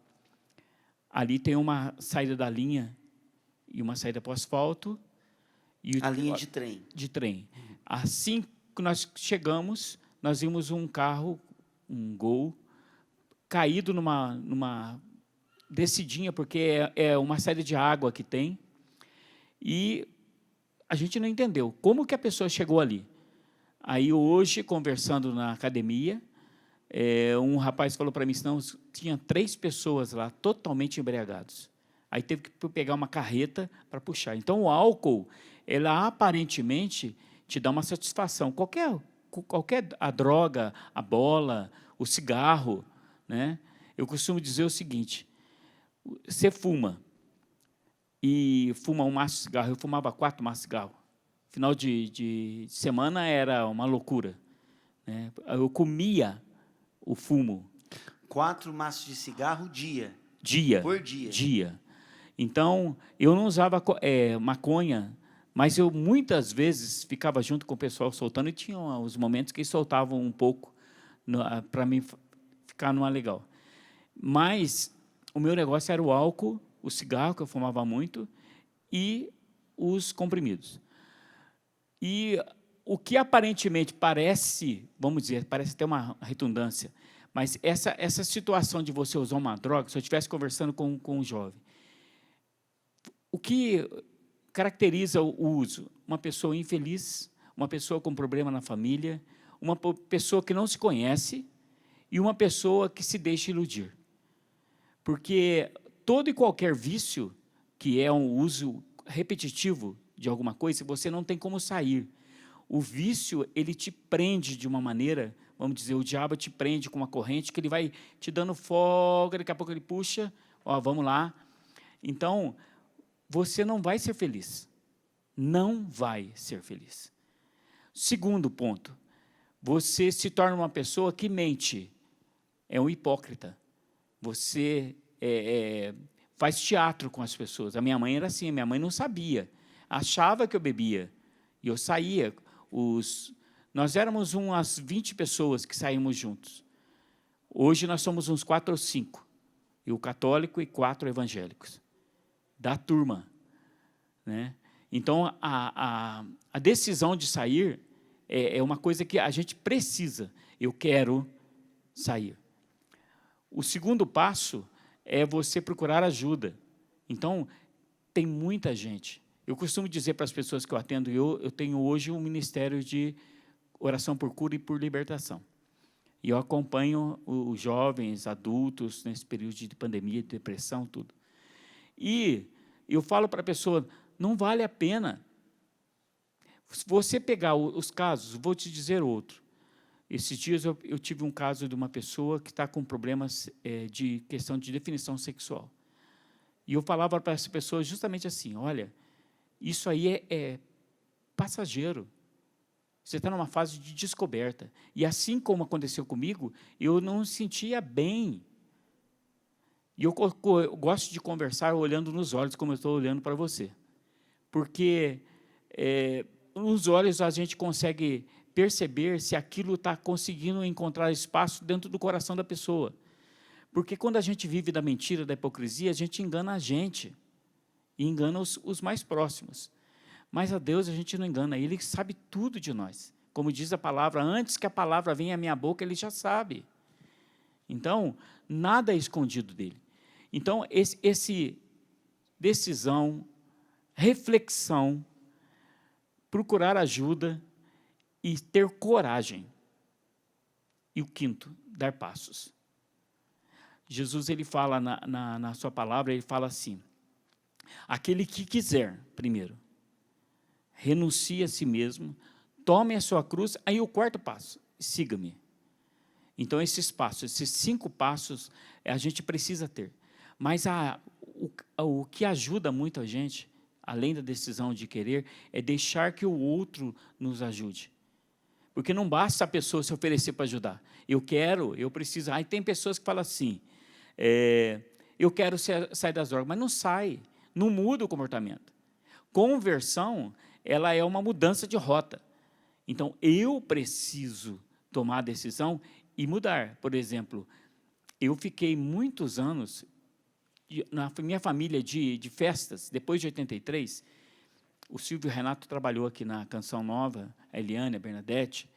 ali tem uma saída da linha e uma saída para o asfalto. A linha de trem. De trem. Assim que nós chegamos, nós vimos um carro, um Gol, caído numa descidinha, porque é uma saída de água que tem, e a gente não entendeu como que a pessoa chegou ali. Aí, hoje, conversando na academia, um rapaz falou para mim, senão tinha 3 pessoas lá, totalmente embriagados. Aí teve que pegar uma carreta para puxar. Então, o álcool, ela aparentemente te dá uma satisfação. Qualquer a droga, a bola, o cigarro, né? Eu costumo dizer o seguinte, você fuma, e fuma um maço de cigarro, eu fumava 4 maços de cigarro. Final de semana era uma loucura, né? Eu comia o fumo. 4 maços de cigarro dia? Por dia. Então, eu não usava maconha, mas eu muitas vezes ficava junto com o pessoal soltando, e tinha os momentos que soltavam um pouco para mim ficar numa legal. Mas o meu negócio era o álcool, o cigarro, que eu fumava muito, e os comprimidos. E o que aparentemente parece, vamos dizer, parece ter uma redundância, mas essa situação de você usar uma droga, se eu estivesse conversando com um jovem, o que caracteriza o uso? Uma pessoa infeliz, uma pessoa com problema na família, uma pessoa que não se conhece e uma pessoa que se deixa iludir. Porque todo e qualquer vício, que é um uso repetitivo de alguma coisa, você não tem como sair. O vício, ele te prende de uma maneira, vamos dizer, o diabo te prende com uma corrente que ele vai te dando folga, daqui a pouco ele puxa, ó, vamos lá. Então, você não vai ser feliz. Não vai ser feliz. Segundo ponto, você se torna uma pessoa que mente, é um hipócrita. Você faz teatro com as pessoas. A minha mãe era assim, minha mãe não sabia, achava que eu bebia, e eu saía. Nós éramos umas 20 pessoas que saímos juntos. Hoje nós somos uns 4 ou 5, e o católico e 4 evangélicos, da turma, né? Então, a decisão de sair é uma coisa que a gente precisa. Eu quero sair. O segundo passo é você procurar ajuda. Então, tem muita gente. Eu costumo dizer para as pessoas que eu atendo, eu tenho hoje um ministério de oração por cura e por libertação. E eu acompanho os jovens, adultos, nesse período de pandemia, de depressão, tudo. E eu falo para a pessoa, não vale a pena. Se você pegar os casos, vou te dizer outro. Esses dias eu tive um caso de uma pessoa que está com problemas de questão de definição sexual. E eu falava para essa pessoa justamente assim, olha, isso aí é passageiro. Você está numa fase de descoberta. E assim como aconteceu comigo, eu não me sentia bem. E eu gosto de conversar olhando nos olhos, como eu estou olhando para você. Porque nos olhos a gente consegue perceber se aquilo está conseguindo encontrar espaço dentro do coração da pessoa. Porque quando a gente vive da mentira, da hipocrisia, a gente engana a gente. E engana os mais próximos. Mas a Deus a gente não engana, Ele sabe tudo de nós. Como diz a palavra, antes que a palavra venha à minha boca, Ele já sabe. Então, nada é escondido dEle. Então, esse decisão, reflexão, procurar ajuda e ter coragem. E o quinto, dar passos. Jesus, ele fala na sua palavra, ele fala assim, aquele que quiser, primeiro, renuncie a si mesmo, tome a sua cruz. Aí o quarto passo, siga-me. Então, esses passos, esses 5 passos, a gente precisa ter. Mas o que ajuda muito a gente, além da decisão de querer, é deixar que o outro nos ajude. Porque não basta a pessoa se oferecer para ajudar. Eu quero, eu preciso. Aí tem pessoas que falam assim, eu quero sair das drogas, mas não sai, não muda o comportamento. Conversão, ela é uma mudança de rota. Então, eu preciso tomar a decisão e mudar. Por exemplo, eu fiquei muitos anos, na minha família de festas, depois de 83, o Silvio Renato trabalhou aqui na Canção Nova, a Eliane, a Bernadette,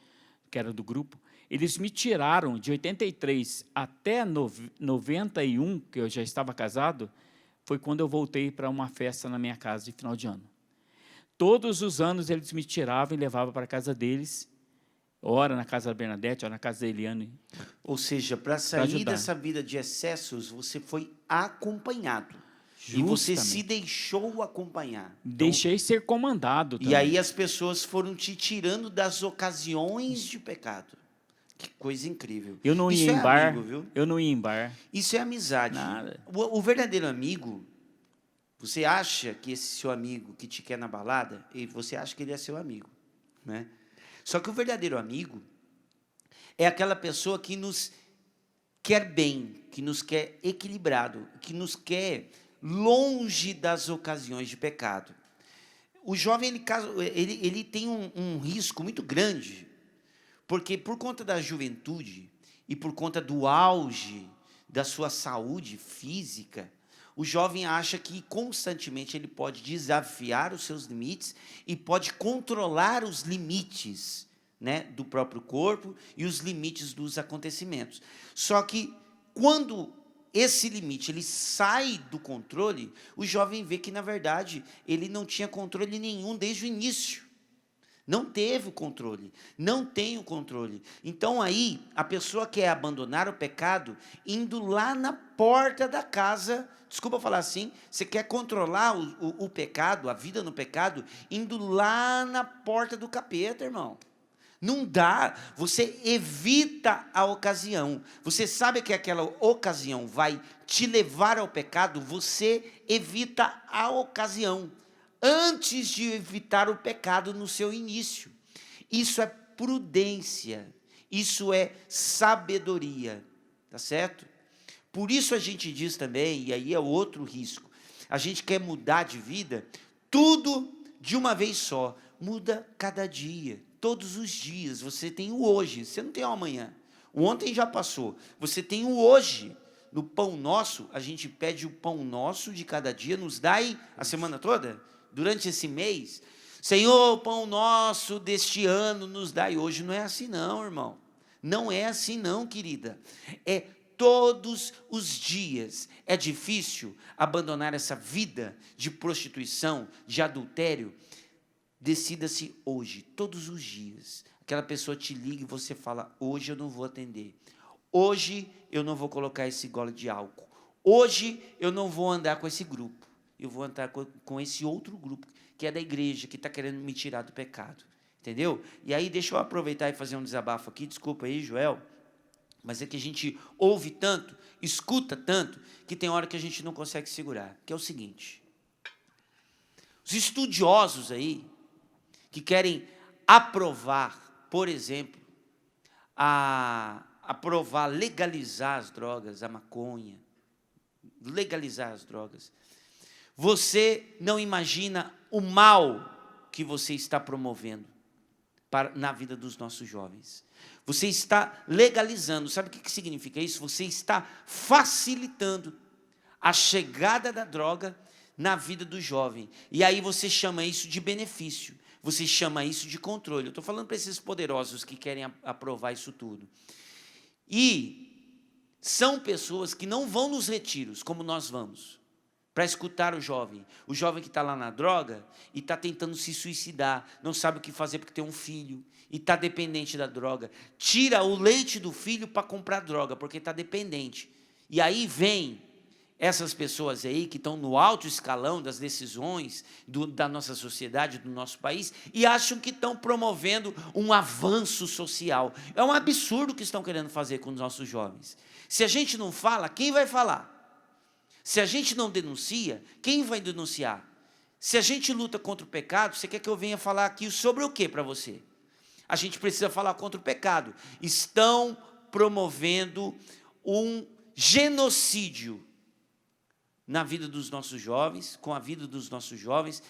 que era do grupo, eles me tiraram de 83 até 91, que eu já estava casado, foi quando eu voltei para uma festa na minha casa de final de ano. Todos os anos eles me tiravam e levavam para a casa deles, ora na casa da Bernadette, ora na casa da Eliane. Ou seja, para sair dessa vida de excessos, você foi acompanhado. Justamente. E você se deixou acompanhar. Deixei ser comandado também. E aí as pessoas foram te tirando das ocasiões de pecado. Que coisa incrível. Eu não ia em bar, amigo, viu? Eu não ia em bar. Isso é amizade. Nada. O verdadeiro amigo, você acha que esse seu amigo que te quer na balada, e você acha que ele é seu amigo, né? Só que o verdadeiro amigo é aquela pessoa que nos quer bem, que nos quer equilibrado, que nos quer longe das ocasiões de pecado. O jovem, ele tem um risco muito grande, porque por conta da juventude e por conta do auge da sua saúde física, o jovem acha que constantemente ele pode desafiar os seus limites e pode controlar os limites, né, do próprio corpo e os limites dos acontecimentos. Só que quando esse limite ele sai do controle, o jovem vê que, na verdade, ele não tinha controle nenhum desde o início. Não teve o controle, não tem o controle. Então, aí, a pessoa quer abandonar o pecado indo lá na porta da casa, desculpa falar assim, você quer controlar o pecado, a vida no pecado, indo lá na porta do capeta, irmão. Não dá, você evita a ocasião. Você sabe que aquela ocasião vai te levar ao pecado, você evita a ocasião antes de evitar o pecado no seu início. Isso é prudência, isso é sabedoria, tá certo? Por isso a gente diz também, e aí é outro risco, a gente quer mudar de vida, tudo de uma vez só, muda cada dia. Todos os dias, você tem o hoje, você não tem o amanhã. O ontem já passou, você tem o hoje. No pão nosso, a gente pede o pão nosso de cada dia, nos dai a semana toda, durante esse mês. Senhor, o pão nosso deste ano nos dai hoje. Não é assim não, irmão. Não é assim não, querida. É todos os dias. É difícil abandonar essa vida de prostituição, de adultério. Decida-se hoje, todos os dias. Aquela pessoa te liga e você fala, hoje eu não vou atender. Hoje eu não vou colocar esse gole de álcool. Hoje eu não vou andar com esse grupo. Eu vou andar com esse outro grupo, que é da igreja, que está querendo me tirar do pecado. Entendeu? E aí, deixa eu aproveitar e fazer um desabafo aqui. Desculpa aí, Joel. Mas é que a gente ouve tanto, escuta tanto, que tem hora que a gente não consegue segurar. Que é o seguinte. Os estudiosos aí, que querem aprovar, por exemplo, aprovar, legalizar as drogas, a maconha, legalizar as drogas. Você não imagina o mal que você está promovendo na vida dos nossos jovens. Você está legalizando, sabe o que significa isso? Você está facilitando a chegada da droga na vida do jovem. E aí você chama isso de benefício. Você chama isso de controle. Eu estou falando para esses poderosos que querem aprovar isso tudo. E são pessoas que não vão nos retiros, como nós vamos, para escutar o jovem que está lá na droga e está tentando se suicidar, não sabe o que fazer porque tem um filho e está dependente da droga. Tira o leite do filho para comprar droga, porque está dependente. E aí vem essas pessoas aí que estão no alto escalão das decisões da nossa sociedade, do nosso país, e acham que estão promovendo um avanço social. É um absurdo o que estão querendo fazer com os nossos jovens. Se a gente não fala, quem vai falar? Se a gente não denuncia, quem vai denunciar? Se a gente luta contra o pecado, você quer que eu venha falar aqui sobre o que para você? A gente precisa falar contra o pecado. Estão promovendo um genocídio na vida dos nossos jovens, com a vida dos nossos jovens,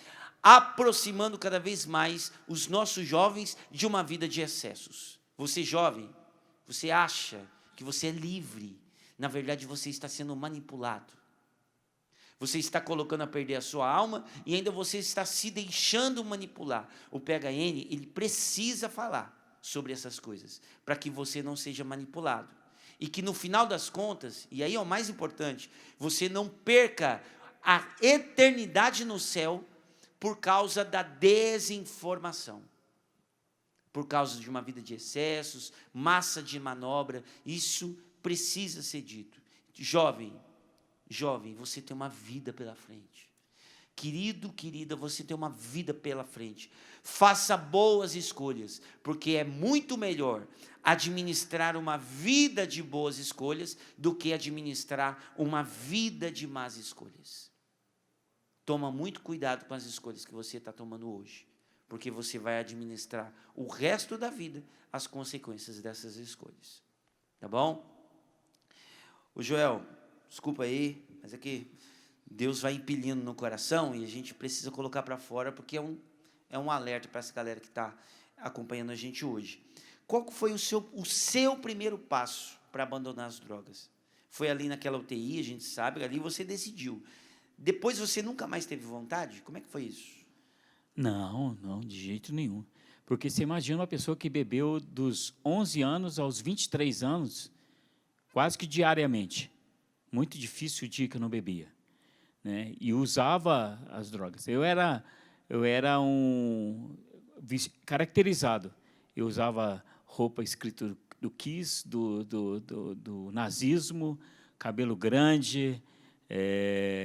aproximando cada vez mais os nossos jovens de uma vida de excessos. Você jovem, você acha que você é livre, na verdade você está sendo manipulado. Você está colocando a perder a sua alma e ainda você está se deixando manipular. O PHN, ele precisa falar sobre essas coisas, para que você não seja manipulado. E que no final das contas, e aí é o mais importante, você não perca a eternidade no céu por causa da desinformação. Por causa de uma vida de excessos, massa de manobra, isso precisa ser dito. Jovem, você tem uma vida pela frente. Querido, querida, você tem uma vida pela frente. Faça boas escolhas, porque é muito melhor administrar uma vida de boas escolhas do que administrar uma vida de más escolhas. Toma muito cuidado com as escolhas que você está tomando hoje, porque você vai administrar o resto da vida as consequências dessas escolhas. Tá bom? O Joel, desculpa aí, mas é que Deus vai empilhando no coração e a gente precisa colocar para fora, porque é um alerta para essa galera que está acompanhando a gente hoje. Qual foi o seu primeiro passo para abandonar as drogas? Foi ali naquela UTI, a gente sabe, ali você decidiu. Depois você nunca mais teve vontade? Como é que foi isso? Não, de jeito nenhum. Porque você imagina uma pessoa que bebeu dos 11 anos aos 23 anos, quase que diariamente. Muito difícil o dia que eu não bebia, né? E usava as drogas. Eu era um caracterizado. Eu usava roupa escrito do Kiss, do nazismo, cabelo grande.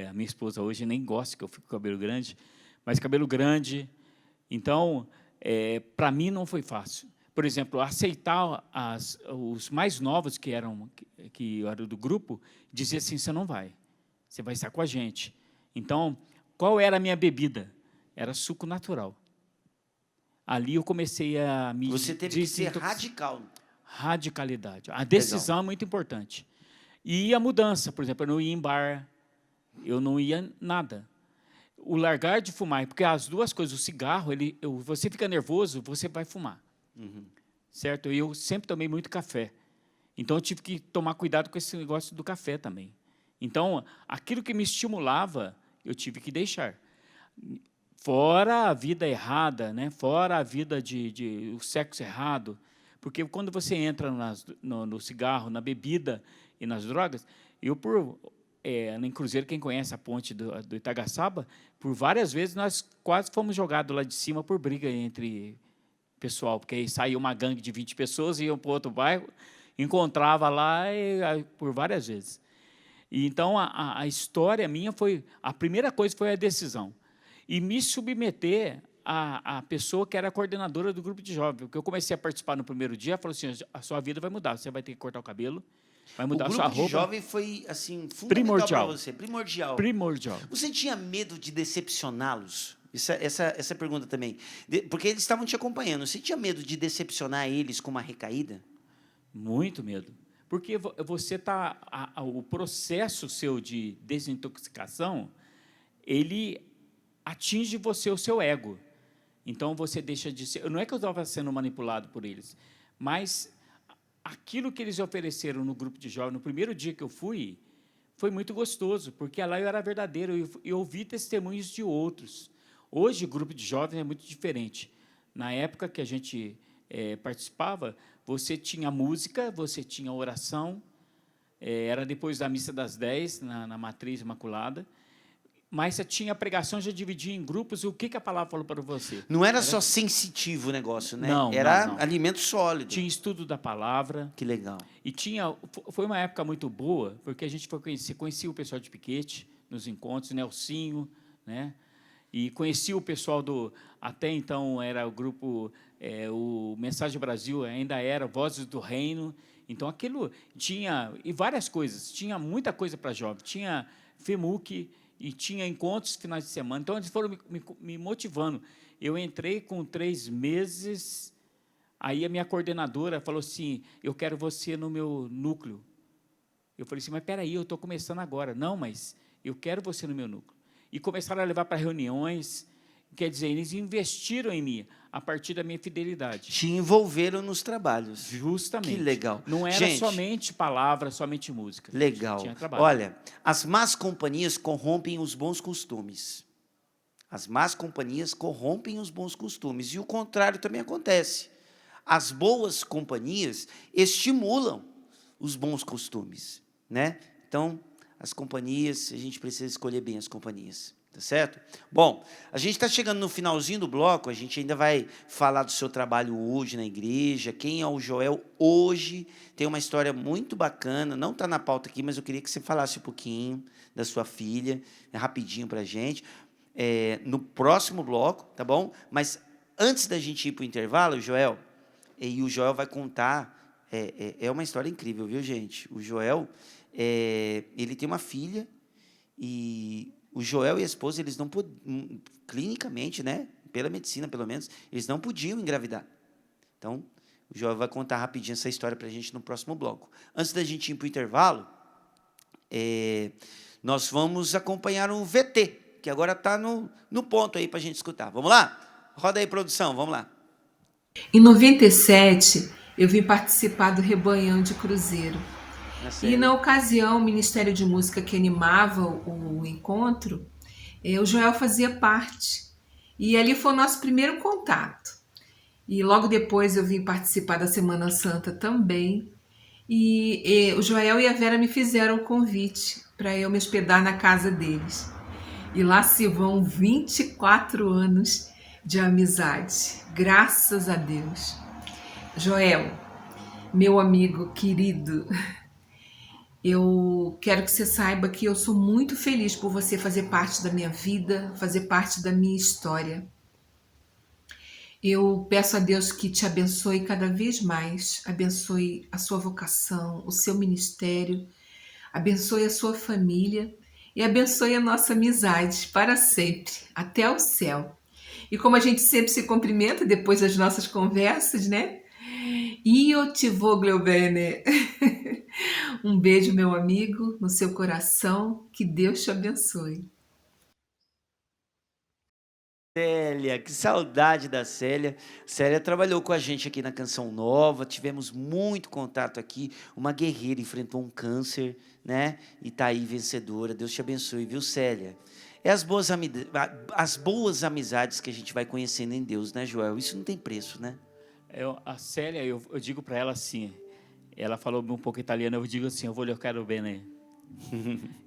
A minha esposa hoje nem gosta que eu fique com cabelo grande, mas cabelo grande. Então, para mim não foi fácil. Por exemplo, aceitar os mais novos que eram do grupo, dizia assim, você não vai, você vai estar com a gente. Então, qual era a minha bebida? Era suco natural. Ali eu comecei a me... Você teve que ser radical. Radicalidade. A decisão é muito importante. E a mudança, por exemplo, eu não ia em bar, eu não ia nada. O largar de fumar, porque as duas coisas, o cigarro, você fica nervoso, você vai fumar. Uhum. Certo? Eu sempre tomei muito café. Então, eu tive que tomar cuidado com esse negócio do café também. Então, aquilo que me estimulava, eu tive que deixar. Fora a vida errada, né? Fora a vida o sexo errado, porque quando você entra no cigarro, na bebida e nas drogas, em Cruzeiro, quem conhece a ponte do Itagaçaba, por várias vezes nós quase fomos jogados lá de cima por briga entre pessoal, porque aí saía uma gangue de 20 pessoas, iam para outro bairro, encontrava lá por várias vezes. E então, a história minha a primeira coisa foi a decisão. E me submeter à pessoa que era a coordenadora do grupo de jovens. Porque eu comecei a participar no primeiro dia, ela falou assim, a sua vida vai mudar, você vai ter que cortar o cabelo, vai mudar a sua roupa. O grupo de jovem foi, assim, fundamental para você, primordial. Primordial. Você tinha medo de decepcioná-los? Essa pergunta também. Porque eles estavam te acompanhando. Você tinha medo de decepcionar eles com uma recaída? Muito medo. Porque você o processo seu de desintoxicação, ele atinge você, o seu ego. Então, você deixa de ser... Não é que eu estava sendo manipulado por eles, mas aquilo que eles ofereceram no grupo de jovens, no primeiro dia que eu fui, foi muito gostoso, porque lá eu era verdadeiro, eu ouvi testemunhos de outros. Hoje, o grupo de jovens é muito diferente. Na época que a gente participava, você tinha música, você tinha oração, era depois da missa das 10, na Matriz Imaculada, mas você tinha pregação, já dividia em grupos, e o que a palavra falou para você? Não era só sensitivo o negócio, né? Não, era não. alimento sólido. Tinha estudo da palavra. Que legal. E foi uma época muito boa, porque a gente conhecia o pessoal de Piquete nos encontros, Nelsinho, né? E conhecia o pessoal até então era o grupo, o Mensagem Brasil ainda era Vozes do Reino. Então, aquilo tinha, e várias coisas, tinha muita coisa para jovem, tinha FEMUC, e tinha encontros finais de semana. Então, eles foram me motivando. Eu entrei com 3 meses, aí a minha coordenadora falou assim, eu quero você no meu núcleo. Eu falei assim, mas espera aí, eu estou começando agora. Não, mas eu quero você no meu núcleo. E começaram a levar para reuniões, quer dizer, eles investiram em mim a partir da minha fidelidade. Te envolveram nos trabalhos. Justamente. Que legal. Não era somente palavra, somente música. Legal. Tinha trabalho. Olha, as más companhias corrompem os bons costumes. As más companhias corrompem os bons costumes. E o contrário também acontece. As boas companhias estimulam os bons costumes, né? Então, as companhias, a gente precisa escolher bem as companhias, tá certo? Bom, a gente está chegando no finalzinho do bloco, a gente ainda vai falar do seu trabalho hoje na igreja, quem é o Joel hoje, tem uma história muito bacana, não está na pauta aqui, mas eu queria que você falasse um pouquinho da sua filha, rapidinho para a gente, no próximo bloco, tá bom? Mas antes da gente ir para o intervalo, Joel, e o Joel vai contar, é uma história incrível, viu, gente? O Joel, ele tem uma filha, e o Joel e a esposa, eles não podiam, clinicamente, né, pela medicina, pelo menos, eles não podiam engravidar. Então, o Joel vai contar rapidinho essa história para a gente no próximo bloco. Antes da gente ir para o intervalo, nós vamos acompanhar um VT, que agora está no ponto aí para a gente escutar. Vamos lá? Roda aí, produção, vamos lá. Em 97, eu vim participar do Rebanhão de Cruzeiro. E, na ocasião, o Ministério de Música que animava o encontro, o Joel fazia parte. E ali foi o nosso primeiro contato. E logo depois eu vim participar da Semana Santa também. E o Joel e a Vera me fizeram o convite para eu me hospedar na casa deles. E lá se vão 24 anos de amizade. Graças a Deus. Joel, meu amigo querido, eu quero que você saiba que eu sou muito feliz por você fazer parte da minha vida, fazer parte da minha história. Eu peço a Deus que te abençoe cada vez mais, abençoe a sua vocação, o seu ministério, abençoe a sua família e abençoe a nossa amizade para sempre, até o céu. E como a gente sempre se cumprimenta depois das nossas conversas, né? Io ti voglio bene. Um beijo, meu amigo, no seu coração. Que Deus te abençoe. Célia, que saudade da Célia. Célia trabalhou com a gente aqui na Canção Nova, tivemos muito contato aqui. Uma guerreira, enfrentou um câncer, né? E está aí vencedora. Deus te abençoe, viu, Célia? É as boas amizades que a gente vai conhecendo em Deus, né, Joel? Isso não tem preço, né? A Célia, eu digo para ela assim, ela falou um pouco italiano, eu digo assim, eu vou lhe quero bene.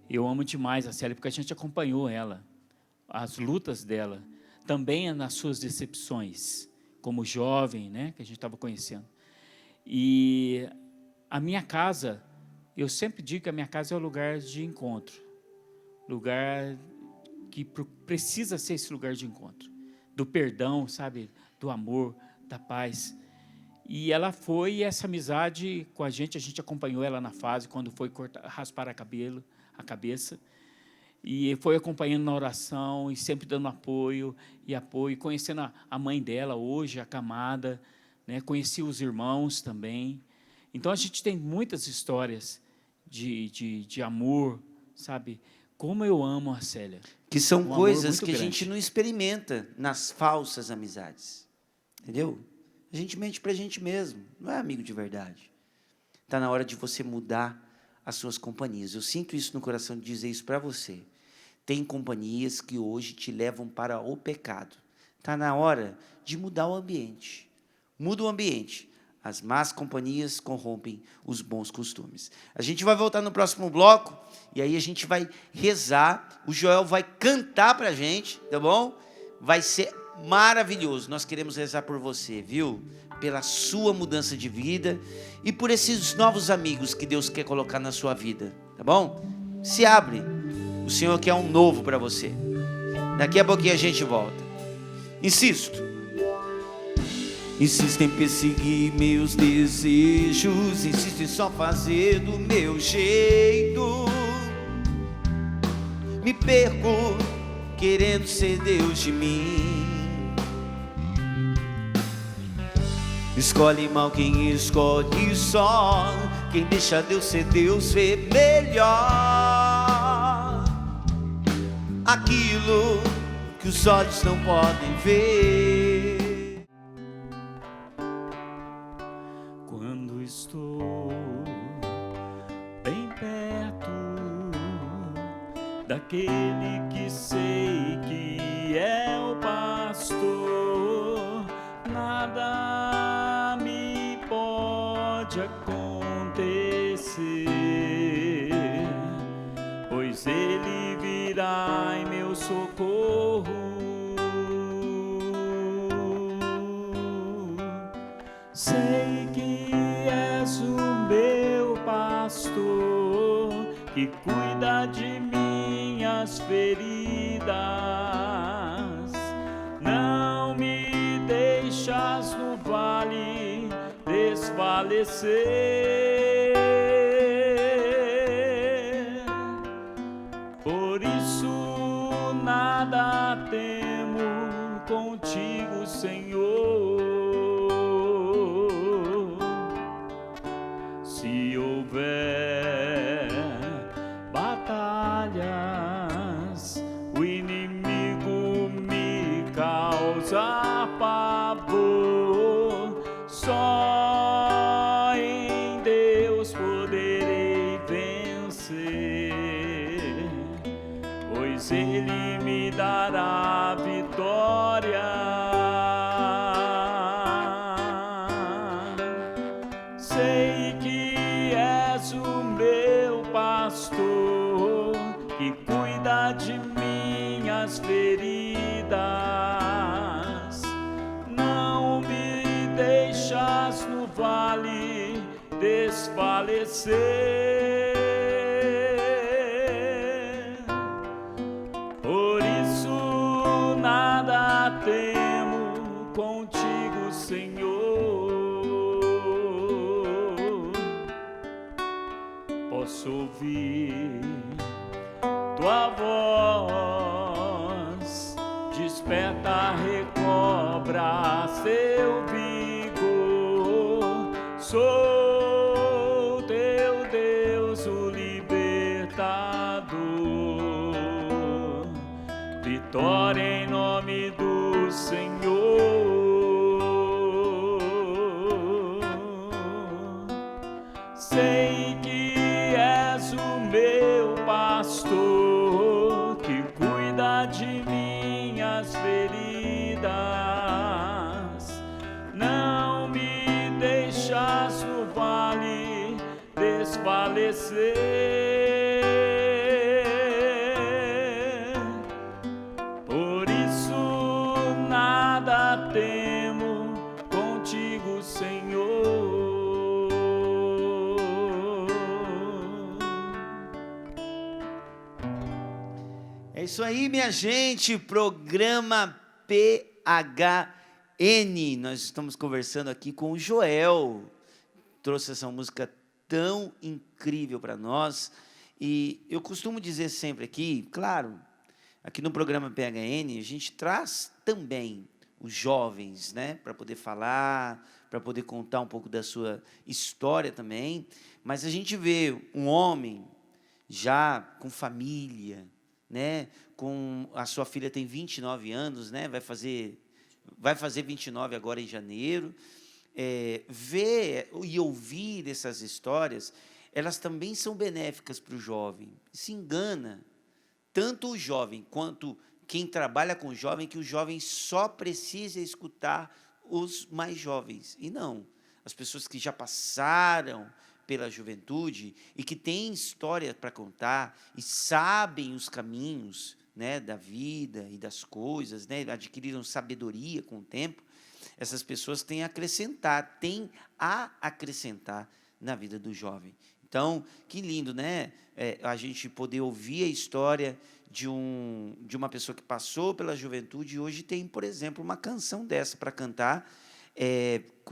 Eu amo demais a Célia, porque a gente acompanhou ela, as lutas dela, também nas suas decepções, como jovem, né, que a gente estava conhecendo. E a minha casa, eu sempre digo que a minha casa é o lugar de encontro, lugar que precisa ser esse lugar de encontro, do perdão, sabe, do amor, da paz. E ela foi, essa amizade com a gente acompanhou ela na fase, quando foi raspar a cabeça, e foi acompanhando na oração, e sempre dando apoio, conhecendo a mãe dela hoje, acamada, né? Conheci os irmãos também. Então, a gente tem muitas histórias de amor, sabe? Como eu amo a Célia. Que são coisas que a gente não experimenta nas falsas amizades. Entendeu? A gente mente para a gente mesmo, não é amigo de verdade. Está na hora de você mudar as suas companhias. Eu sinto isso no coração de dizer isso para você. Tem companhias que hoje te levam para o pecado. Está na hora de mudar o ambiente. Muda o ambiente. As más companhias corrompem os bons costumes. A gente vai voltar no próximo bloco, e aí a gente vai rezar, o Joel vai cantar para a gente, tá bom? Vai ser maravilhoso, nós queremos rezar por você, viu? Pela sua mudança de vida e por esses novos amigos que Deus quer colocar na sua vida, tá bom? Se abre, o Senhor quer um novo para você. Daqui a pouquinho a gente volta. Insisto em perseguir meus desejos, insisto em só fazer do meu jeito. Me perco querendo ser Deus de mim. Escolhe mal quem escolhe só, quem deixa Deus ser Deus vê melhor aquilo que os olhos não podem ver. Quando estou bem perto daquele que sei que é o pastor, nada me pode acontecer, pois ele virá em meu socorro. Sei que és o meu pastor, que cuida de minhas feridas. Não me deixas no vale desfalecer. Por isso nada temo contigo, Senhor. Se houver batalhas, o inimigo me causa pavor, só em Deus poderei vencer, pois Ele me dará vitória. Sei que és o meu pastor, que cuida de minhas feridas. Não me deixas no vale desfalecer. Por isso nada temo contigo, Senhor. Posso ouvir tua voz, desperta, recobra seu vigor. Sou teu Deus, o libertador. Vitória em nome do Senhor. Sei que és o meu pastor, que cuida de minhas feridas. Não me deixas no vale desfalecer. Por isso nada temo contigo, Senhor. É isso aí, minha gente, programa PHN. Nós estamos conversando aqui com o Joel, trouxe essa música tão incrível para nós. E eu costumo dizer sempre aqui, claro, aqui no programa PHN, a gente traz também os jovens, né, para poder falar, para poder contar um pouco da sua história também. Mas a gente vê um homem já com família, né, com a sua filha tem 29 anos, né, vai fazer 29 agora em janeiro. Ver e ouvir essas histórias, elas também são benéficas para o jovem. Se engana tanto o jovem quanto quem trabalha com o jovem, que o jovem só precisa escutar os mais jovens. E não. as pessoas que já passaram pela juventude e que têm história para contar e sabem os caminhos, né, da vida e das coisas, né, adquiriram sabedoria com o tempo, essas pessoas têm a acrescentar na vida do jovem. Então, que lindo, né? A gente poder ouvir a história de uma pessoa que passou pela juventude e hoje tem, por exemplo, uma canção dessa para cantar.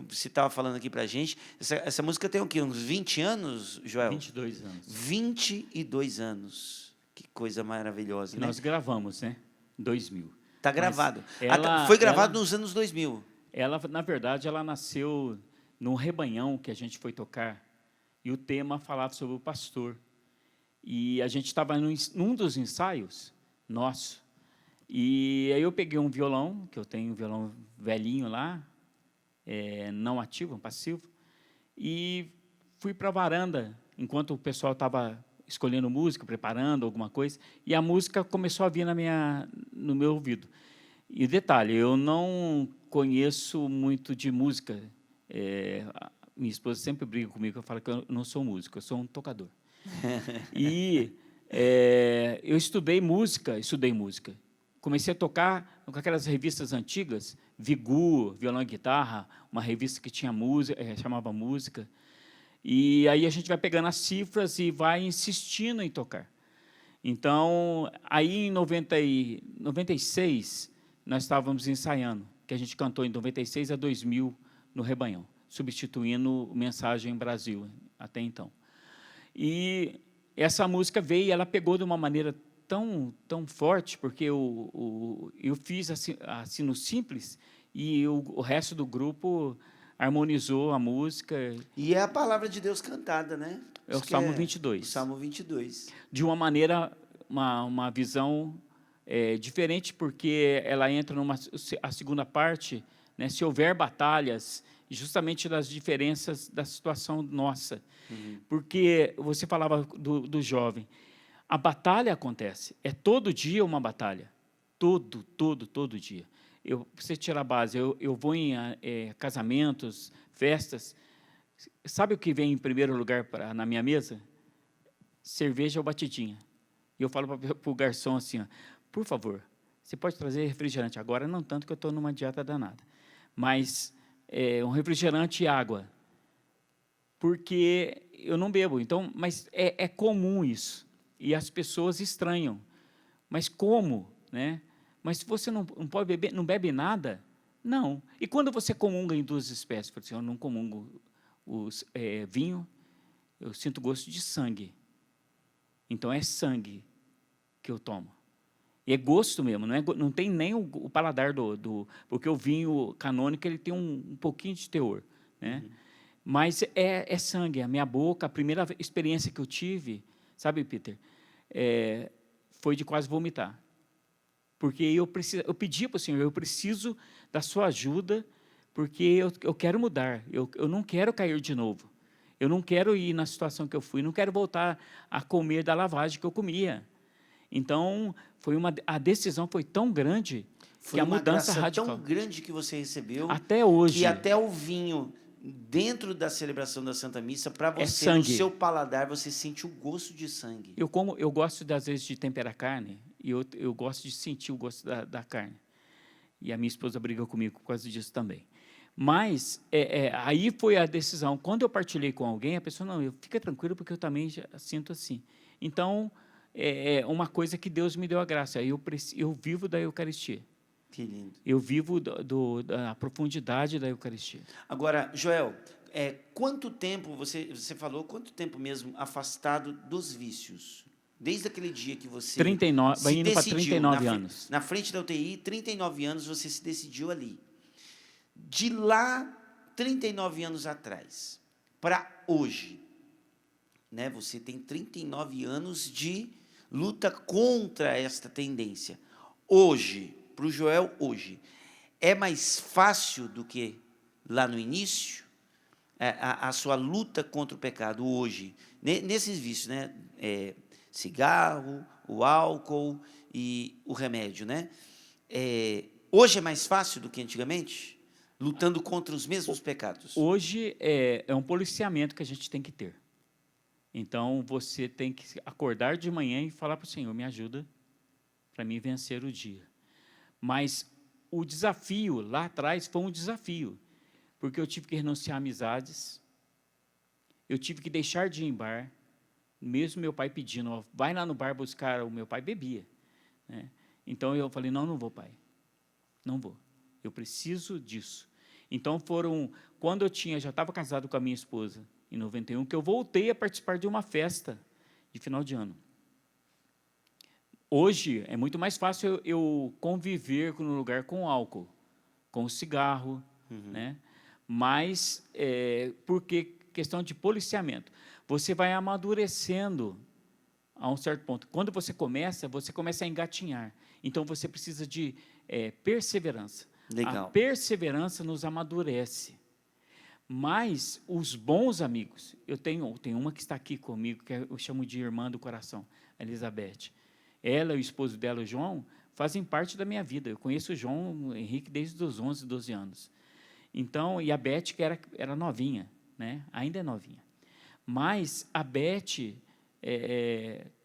Você estava falando aqui para a gente, essa música tem o quê? Uns 20 anos, Joel? 22 anos. 22 anos. Que coisa maravilhosa, Que né? nós gravamos, né? Em 2000. Está gravado. Ela, foi gravado nos anos 2000. Ela, na verdade, ela nasceu num rebanhão que a gente foi tocar, e o tema falava sobre o pastor. E a gente estava num dos ensaios nosso, e aí eu peguei um violão, que eu tenho um violão velhinho lá, não ativo, um passivo, e fui para a varanda, enquanto o pessoal estava escolhendo música, preparando alguma coisa, e a música começou a vir no meu ouvido. E detalhe, eu não conheço muito de música. Minha esposa sempre briga comigo, eu falo que eu não sou músico, eu sou um tocador. E eu estudei música. Comecei a tocar com aquelas revistas antigas, Vigu, violão e guitarra, uma revista que tinha música, chamava Música. E aí a gente vai pegando as cifras e vai insistindo em tocar. Então, aí em 96, nós estávamos ensaiando, que a gente cantou em 96 a 2000 no Rebanhão, substituindo Mensagem Brasil, até então. E essa música veio e ela pegou de uma maneira tão forte, porque eu fiz assim no simples, e o resto do grupo harmonizou a música. E é a palavra de Deus cantada, né? É o Salmo 22. O Salmo 22. De uma maneira, uma visão diferente, porque ela entra a segunda parte, né, se houver batalhas, justamente das diferenças da situação nossa. Uhum. Porque você falava do jovem. A batalha acontece. É todo dia uma batalha. Todo dia. Para você tirar a base, eu vou em casamentos, festas. Sabe o que vem em primeiro lugar na minha mesa? Cerveja ou batidinha. E eu falo para o garçom assim, ó, por favor, você pode trazer refrigerante. Agora, não tanto, que eu estou numa dieta danada. Mas um refrigerante e água. Porque eu não bebo. Então, mas é comum isso. E as pessoas estranham. Mas como, né? Mas se você não pode beber, não bebe nada, não. E quando você comunga em duas espécies, por exemplo, eu não comungo vinho, eu sinto gosto de sangue. Então, é sangue que eu tomo. E é gosto mesmo, não tem nem o paladar porque o vinho canônico ele tem um pouquinho de teor, né? Uhum. Mas é sangue, a minha boca, a primeira experiência que eu tive, sabe, Peter, foi de quase vomitar. Porque eu pedi para o Senhor, eu preciso da sua ajuda, porque eu quero mudar, eu não quero cair de novo. Eu não quero ir na situação que eu fui, não quero voltar a comer da lavagem que eu comia. Então, a decisão foi tão grande que a mudança radical. Foi uma graça tão grande que você recebeu. Até hoje. Que até o vinho, dentro da celebração da Santa Missa, para você, no seu paladar, você sente o gosto de sangue. Eu gosto, às vezes, de temperar carne, e eu gosto de sentir o gosto da carne. E a minha esposa briga comigo por causa disso também. Mas aí foi a decisão. Quando eu partilhei com alguém, a pessoa, não, fica tranquilo, porque eu também já sinto assim. Então, é uma coisa que Deus me deu a graça. Eu vivo da Eucaristia. Que lindo. Eu vivo da profundidade da Eucaristia. Agora, Joel, quanto tempo, você falou, quanto tempo mesmo afastado dos vícios? Desde aquele dia que você 39, vai indo para 39 anos. Na frente da UTI, 39 anos, você se decidiu ali. De lá, 39 anos atrás, para hoje, né, você tem 39 anos de luta contra esta tendência. Hoje, para o Joel, hoje, é mais fácil do que lá no início? A sua luta contra o pecado hoje, nesses vícios, né? Cigarro, o álcool e o remédio, né? Hoje é mais fácil do que antigamente? lutando contra os mesmos pecados. Hoje é um policiamento que a gente tem que ter. Então, você tem que acordar de manhã e falar para o Senhor, me ajuda para mim vencer o dia. Mas o desafio lá atrás foi um desafio, porque eu tive que renunciar a amizades, eu tive que deixar de ir em bar, mesmo meu pai pedindo, ó, vai lá no bar buscar, o meu pai bebia, né? Então, eu falei, não vou, pai, não vou, eu preciso disso. Então, quando eu já estava casado com a minha esposa, em 91, que eu voltei a participar de uma festa de final de ano. Hoje, é muito mais fácil eu conviver no lugar com álcool, com o cigarro, né? Mas, porque questão de policiamento. Você vai amadurecendo a um certo ponto. Quando você começa a engatinhar. Então, você precisa de perseverança. Legal. A perseverança nos amadurece. Mas os bons amigos, eu tenho uma que está aqui comigo, que eu chamo de irmã do coração, a Elizabeth. Ela e o esposo dela, o João, fazem parte da minha vida. Eu conheço o João Henrique desde os 11, 12 anos. Então, e a Beth, que era novinha, né? Ainda é novinha. Mas a Beth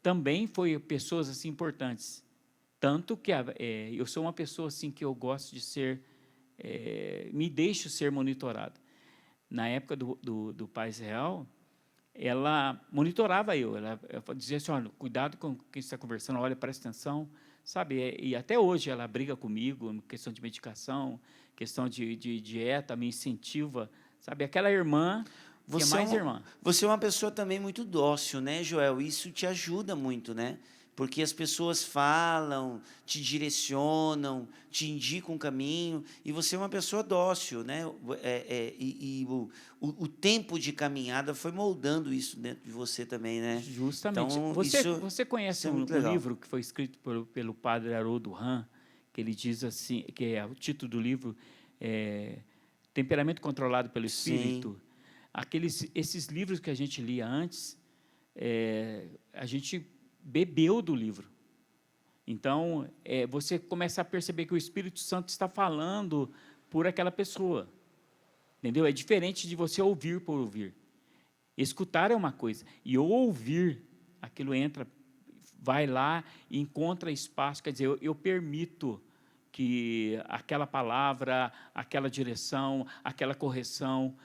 também foi pessoas assim, importantes. Tanto que eu sou uma pessoa assim, que eu gosto de ser, me deixo ser monitorado. Na época do Pai Israel, ela monitorava ela dizia assim, olha, cuidado com quem está conversando, olha, presta atenção, sabe? E até hoje ela briga comigo, questão de medicação, questão de dieta, me incentiva, sabe? Aquela irmã que é mais irmã. Você é uma pessoa também muito dócil, né, Joel? Isso te ajuda muito, né? Porque as pessoas falam, te direcionam, te indicam um caminho, e você é uma pessoa dócil, né? O tempo de caminhada foi moldando isso dentro de você também, né? Justamente. Então, você conhece um livro que foi escrito pelo padre Haroldo Hahn, que ele diz assim, que o título do livro é Temperamento Controlado pelo Espírito. Esses livros que a gente lia antes, a gente bebeu do livro. Então, você começa a perceber que o Espírito Santo está falando por aquela pessoa. Entendeu? É diferente de você ouvir por ouvir. Escutar é uma coisa, e ouvir, aquilo entra, vai lá e encontra espaço. Quer dizer, eu permito que aquela palavra, aquela direção, aquela correção.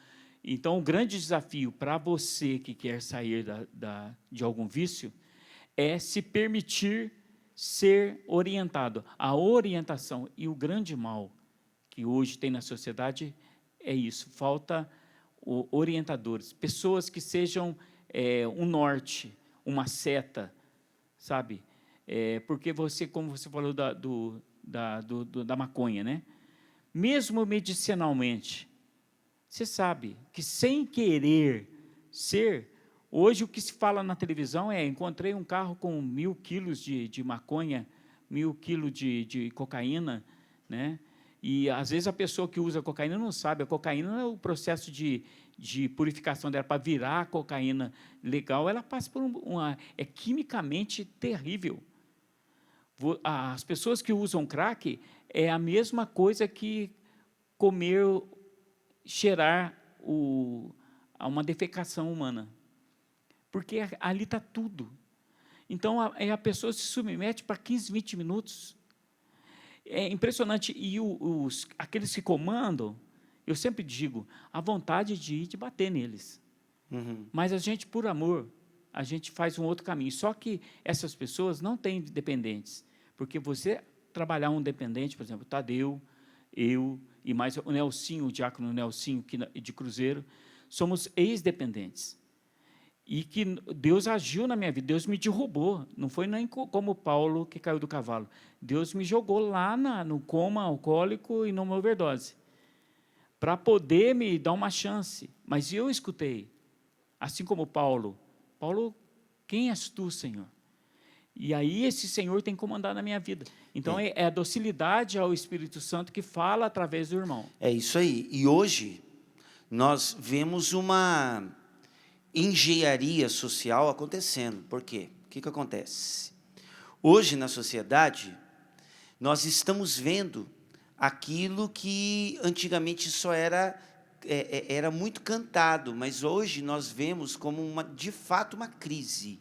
Então, o grande desafio para você que quer sair de algum vício é se permitir ser orientado. A orientação e o grande mal que hoje tem na sociedade é isso, falta orientadores, pessoas que sejam um norte, uma seta, sabe? Porque você, como você falou da maconha, né? Mesmo medicinalmente, você sabe que sem querer ser, hoje o que se fala na televisão encontrei um carro com 1.000 quilos de maconha, 1.000 quilos de cocaína, né? E, às vezes, a pessoa que usa cocaína não sabe. A cocaína, o processo de purificação dela para virar a cocaína legal, ela passa por é quimicamente terrível. As pessoas que usam crack é a mesma coisa que comer, cheirar uma defecação humana. Porque ali está tudo. Então, a pessoa se submete para 15, 20 minutos. É impressionante. E aqueles que comandam, eu sempre digo, a vontade de ir e de bater neles. Mas a gente, por amor, a gente faz um outro caminho. Só que essas pessoas não têm dependentes. Porque você trabalhar um dependente, por exemplo, Tadeu, eu e mais o Nelsinho, o diácono Nelsinho, de Cruzeiro, somos ex-dependentes. E que Deus agiu na minha vida, Deus me derrubou, não foi nem como Paulo que caiu do cavalo. Deus me jogou lá no coma alcoólico e numa overdose, para poder me dar uma chance. Mas eu escutei, assim como Paulo, quem és tu, Senhor? E aí esse Senhor tem comandado na minha vida. Então, é a docilidade ao Espírito Santo que fala através do irmão. É isso aí. E hoje, nós vemos uma engenharia social acontecendo. Por quê? O que acontece? Hoje, na sociedade, nós estamos vendo aquilo que antigamente só era muito cantado, mas hoje nós vemos como, de fato, uma crise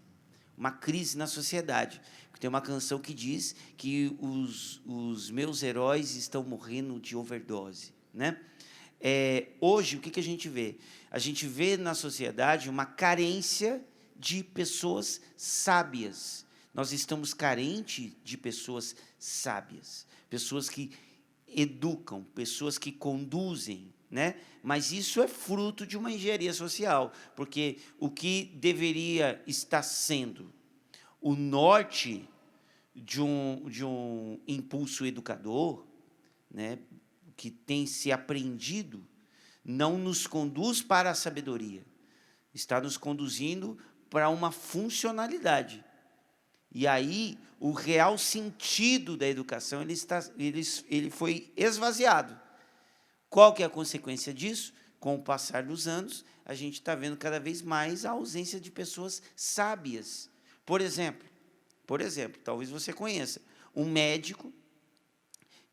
na sociedade. Tem uma canção que diz que os meus heróis estão morrendo de overdose, né? Hoje, o que a gente vê? A gente vê na sociedade uma carência de pessoas sábias. Nós estamos carentes de pessoas sábias, pessoas que educam, pessoas que conduzem, né? Mas isso é fruto de uma engenharia social, porque o que deveria estar sendo o norte de um impulso educador, né, que tem se aprendido, não nos conduz para a sabedoria, está nos conduzindo para uma funcionalidade. E aí, o real sentido da educação ele foi esvaziado. Qual que é a consequência disso? Com o passar dos anos, a gente está vendo cada vez mais a ausência de pessoas sábias. Por exemplo, talvez você conheça, um médico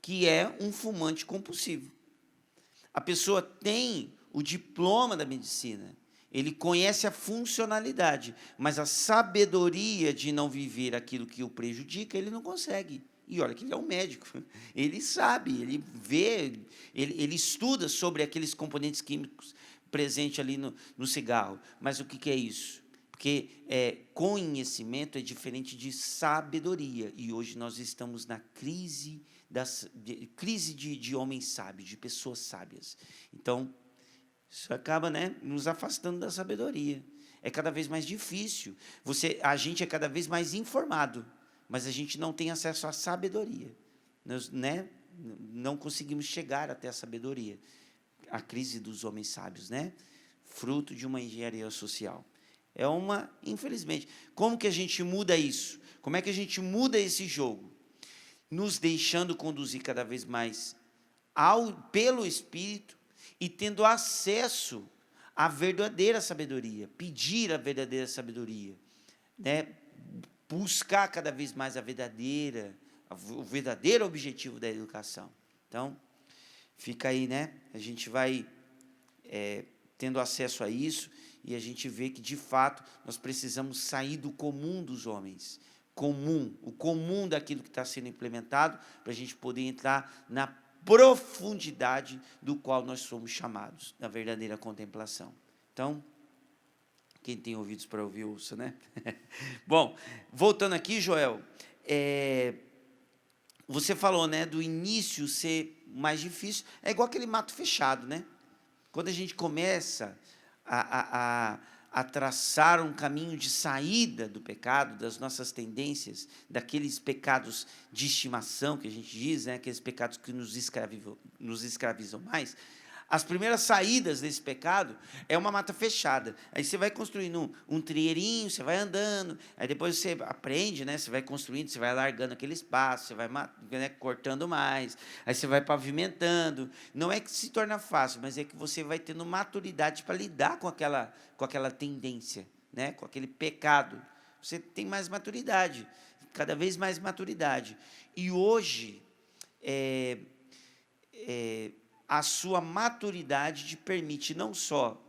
que é um fumante compulsivo. A pessoa tem o diploma da medicina, ele conhece a funcionalidade, mas a sabedoria de não viver aquilo que o prejudica, ele não consegue. E olha que ele é um médico, ele sabe, ele vê, ele estuda sobre aqueles componentes químicos presentes ali no cigarro. Mas o que é isso? Porque conhecimento é diferente de sabedoria. E hoje nós estamos na crise de homens sábios, de pessoas sábias. Então, isso acaba, né, nos afastando da sabedoria. É cada vez mais difícil. A gente é cada vez mais informado, mas a gente não tem acesso à sabedoria. Nós, né, não conseguimos chegar até a sabedoria. A crise dos homens sábios, né? Fruto de uma engenharia social. Infelizmente, como que a gente muda isso? Como é que a gente muda esse jogo? Nos deixando conduzir cada vez mais pelo Espírito e tendo acesso à verdadeira sabedoria, pedir a verdadeira sabedoria, né? Buscar cada vez mais o verdadeiro objetivo da educação. Então, fica aí, né? A gente vai tendo acesso a isso, e a gente vê que, de fato, nós precisamos sair do comum dos homens, o comum daquilo que está sendo implementado, para a gente poder entrar na profundidade do qual nós somos chamados, na verdadeira contemplação. Então, quem tem ouvidos para ouvir, ouça, né? Bom, voltando aqui, Joel, você falou, né, do início ser mais difícil, é igual aquele mato fechado, né? Quando a gente começa a traçar um caminho de saída do pecado, das nossas tendências, daqueles pecados de estimação, que a gente diz, né, aqueles pecados que nos escravizam mais, as primeiras saídas desse pecado é uma mata fechada. Aí você vai construindo um trieirinho, você vai andando, aí depois você aprende, né? Você vai construindo, você vai alargando aquele espaço, você vai, né, cortando mais, aí você vai pavimentando. Não é que se torna fácil, mas é que você vai tendo maturidade para lidar com aquela tendência, né? Com aquele pecado. Você tem mais maturidade, cada vez mais maturidade. E hoje, a sua maturidade te permite não só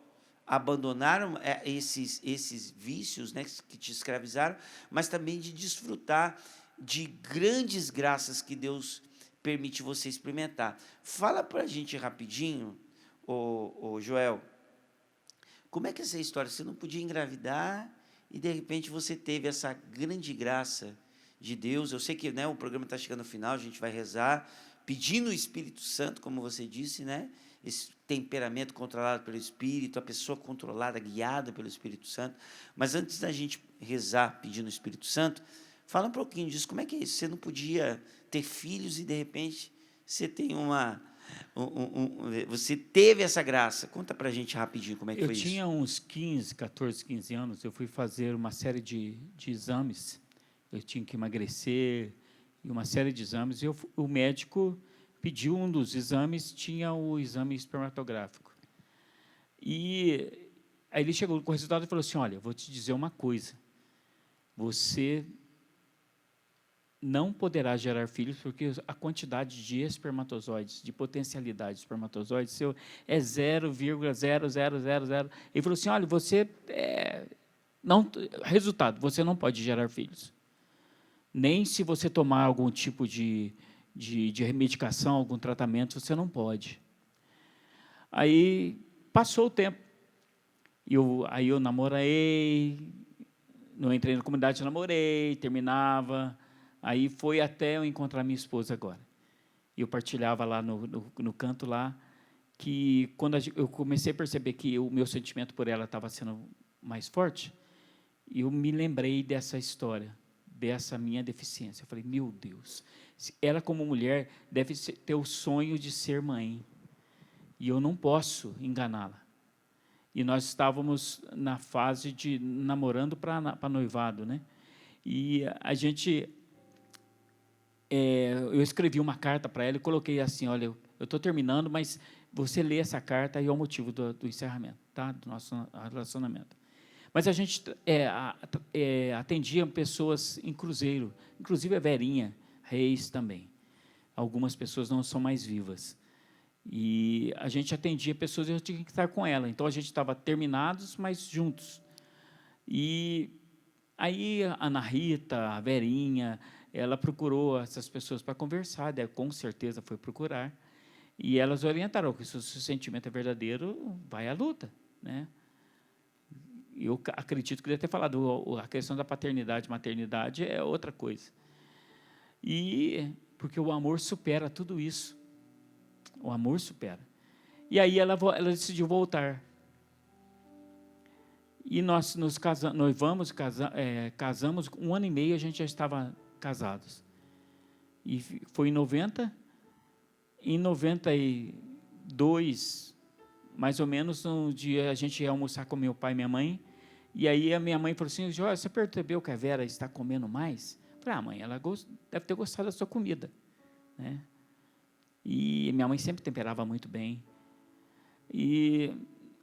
abandonar esses vícios, né, que te escravizaram, mas também de desfrutar de grandes graças que Deus permite você experimentar. Fala para a gente rapidinho, ô Joel, como é que é essa história? Você não podia engravidar e, de repente, você teve essa grande graça de Deus. Eu sei que, né, o programa está chegando ao final, a gente vai rezar, pedindo o Espírito Santo, como você disse, né? Esse temperamento controlado pelo Espírito, a pessoa controlada, guiada pelo Espírito Santo. Mas antes da gente rezar pedindo o Espírito Santo, fala um pouquinho disso. Como é que é isso? Você não podia ter filhos e, de repente, você tem você teve essa graça. Conta para a gente rapidinho como é que foi isso. Eu tinha uns 14, 15 anos, eu fui fazer uma série de exames. Eu tinha que emagrecer, e uma série de exames, e o médico pediu um dos exames, tinha o exame espermatográfico. E aí ele chegou com o resultado e falou assim, olha, vou te dizer uma coisa, você não poderá gerar filhos, porque a quantidade de espermatozoides, de potencialidade de espermatozoides, seu é 0,0000. Ele falou assim, olha, você não, resultado, você não pode gerar filhos. Nem se você tomar algum tipo de medicação, algum tratamento, você não pode. Aí passou o tempo. Aí eu namorei, não entrei na comunidade, namorei, terminava. Aí foi até eu encontrar minha esposa agora. E eu partilhava lá no canto lá, que quando eu comecei a perceber que o meu sentimento por ela estava sendo mais forte, eu me lembrei dessa história, dessa minha deficiência. Eu falei, meu Deus, ela como mulher deve ter o sonho de ser mãe, e eu não posso enganá-la. E nós estávamos na fase de namorando para noivado, né? E a gente, eu escrevi uma carta para ela e coloquei assim, olha, eu estou terminando, mas você lê essa carta e é o motivo do encerramento, tá? Do nosso relacionamento. Mas a gente atendia pessoas em cruzeiro, inclusive a Verinha Reis também. Algumas pessoas não são mais vivas. E a gente atendia pessoas e eu tinha que estar com ela. Então, a gente estava terminados, mas juntos. E aí, a Ana Rita, a Verinha, ela procurou essas pessoas para conversar, com certeza foi procurar. E elas orientaram que se o seu sentimento é verdadeiro, vai à luta, né? Eu acredito que deve ter falado, a questão da paternidade, maternidade é outra coisa. Porque o amor supera tudo isso. O amor supera. E aí ela decidiu voltar. E nós nos noivamos, casamos, 1 ano e meio a gente já estava casados. E foi em 90. Em 92, mais ou menos, um dia a gente ia almoçar com meu pai e minha mãe, e aí a minha mãe falou assim, você percebeu que a Vera está comendo mais? Eu falei, mãe, ela deve ter gostado da sua comida, né? E minha mãe sempre temperava muito bem. E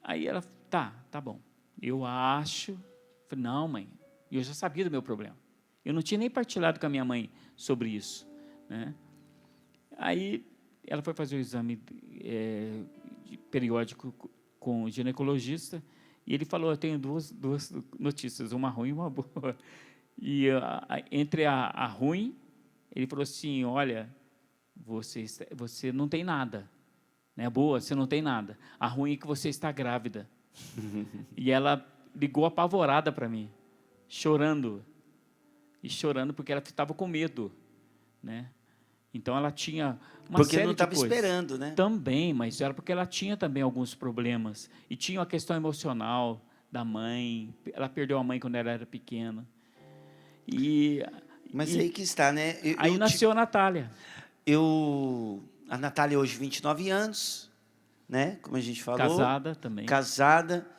aí ela, tá bom. Eu acho. Falei, não, mãe. E eu já sabia do meu problema. Eu não tinha nem partilhado com a minha mãe sobre isso, né? Aí ela foi fazer o exame periódico com o ginecologista e ele falou, eu tenho duas notícias, uma ruim e uma boa. E entre a ruim, ele falou assim, olha, você não tem nada, né? Boa, você não tem nada. A ruim é que você está grávida. E ela ligou apavorada para mim, chorando porque ela estava com medo, né? Então ela tinha uma série de coisas. Porque não estava esperando, né? Também, mas era porque ela tinha também alguns problemas e tinha a questão emocional da mãe. Ela perdeu a mãe quando ela era pequena. Mas aí que está, né? Aí nasceu a Natália. A Natália hoje 29 anos, né? Como a gente falou. Casada também. Casada.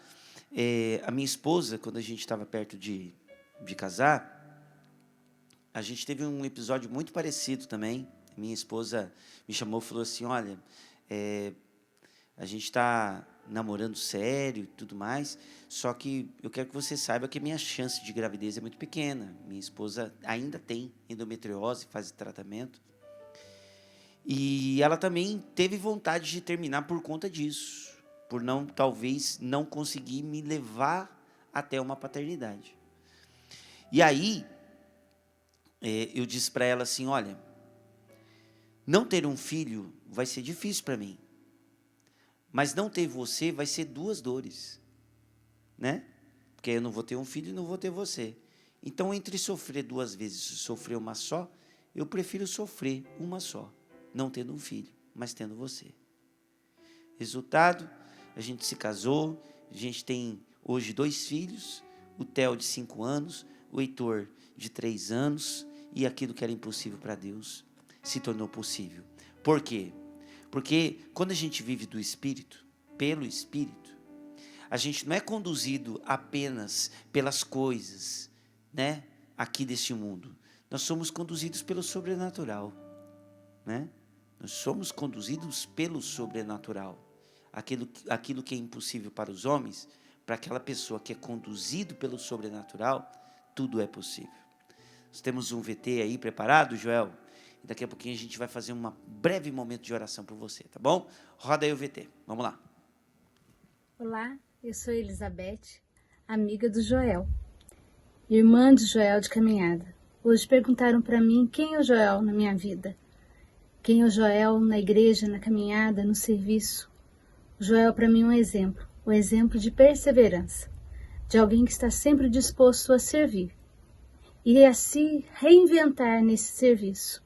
A minha esposa, quando a gente estava perto de casar, a gente teve um episódio muito parecido também. Minha esposa me chamou e falou assim, olha, a gente está namorando sério e tudo mais, só que eu quero que você saiba que a minha chance de gravidez é muito pequena. Minha esposa ainda tem endometriose, faz tratamento. E ela também teve vontade de terminar por conta disso, por talvez não conseguir me levar até uma paternidade. E aí, eu disse para ela assim, olha, não ter um filho vai ser difícil para mim, mas não ter você vai ser 2 dores, né? Porque eu não vou ter um filho e não vou ter você. Então, entre sofrer 2 vezes e sofrer uma só, eu prefiro sofrer uma só, não tendo um filho, mas tendo você. Resultado, a gente se casou, a gente tem hoje 2 filhos, o Theo de 5 anos, o Heitor de 3 anos, e aquilo que era impossível para Deus se tornou possível. Por quê? Porque quando a gente vive do Espírito, pelo Espírito, a gente não é conduzido apenas pelas coisas, né, aqui deste mundo. Nós somos conduzidos pelo sobrenatural, né? Nós somos conduzidos pelo sobrenatural. Aquilo que é impossível para os homens, para aquela pessoa que é conduzido pelo sobrenatural, tudo é possível. Nós temos um VT aí preparado, Joel. E daqui a pouquinho a gente vai fazer um breve momento de oração por você, tá bom? Roda aí o VT. Vamos lá. Olá, eu sou Elizabeth, amiga do Joel, irmã de Joel de caminhada. Hoje perguntaram para mim quem é o Joel na minha vida. Quem é o Joel na igreja, na caminhada, no serviço. O Joel para mim é um exemplo de perseverança, de alguém que está sempre disposto a servir e a se reinventar nesse serviço.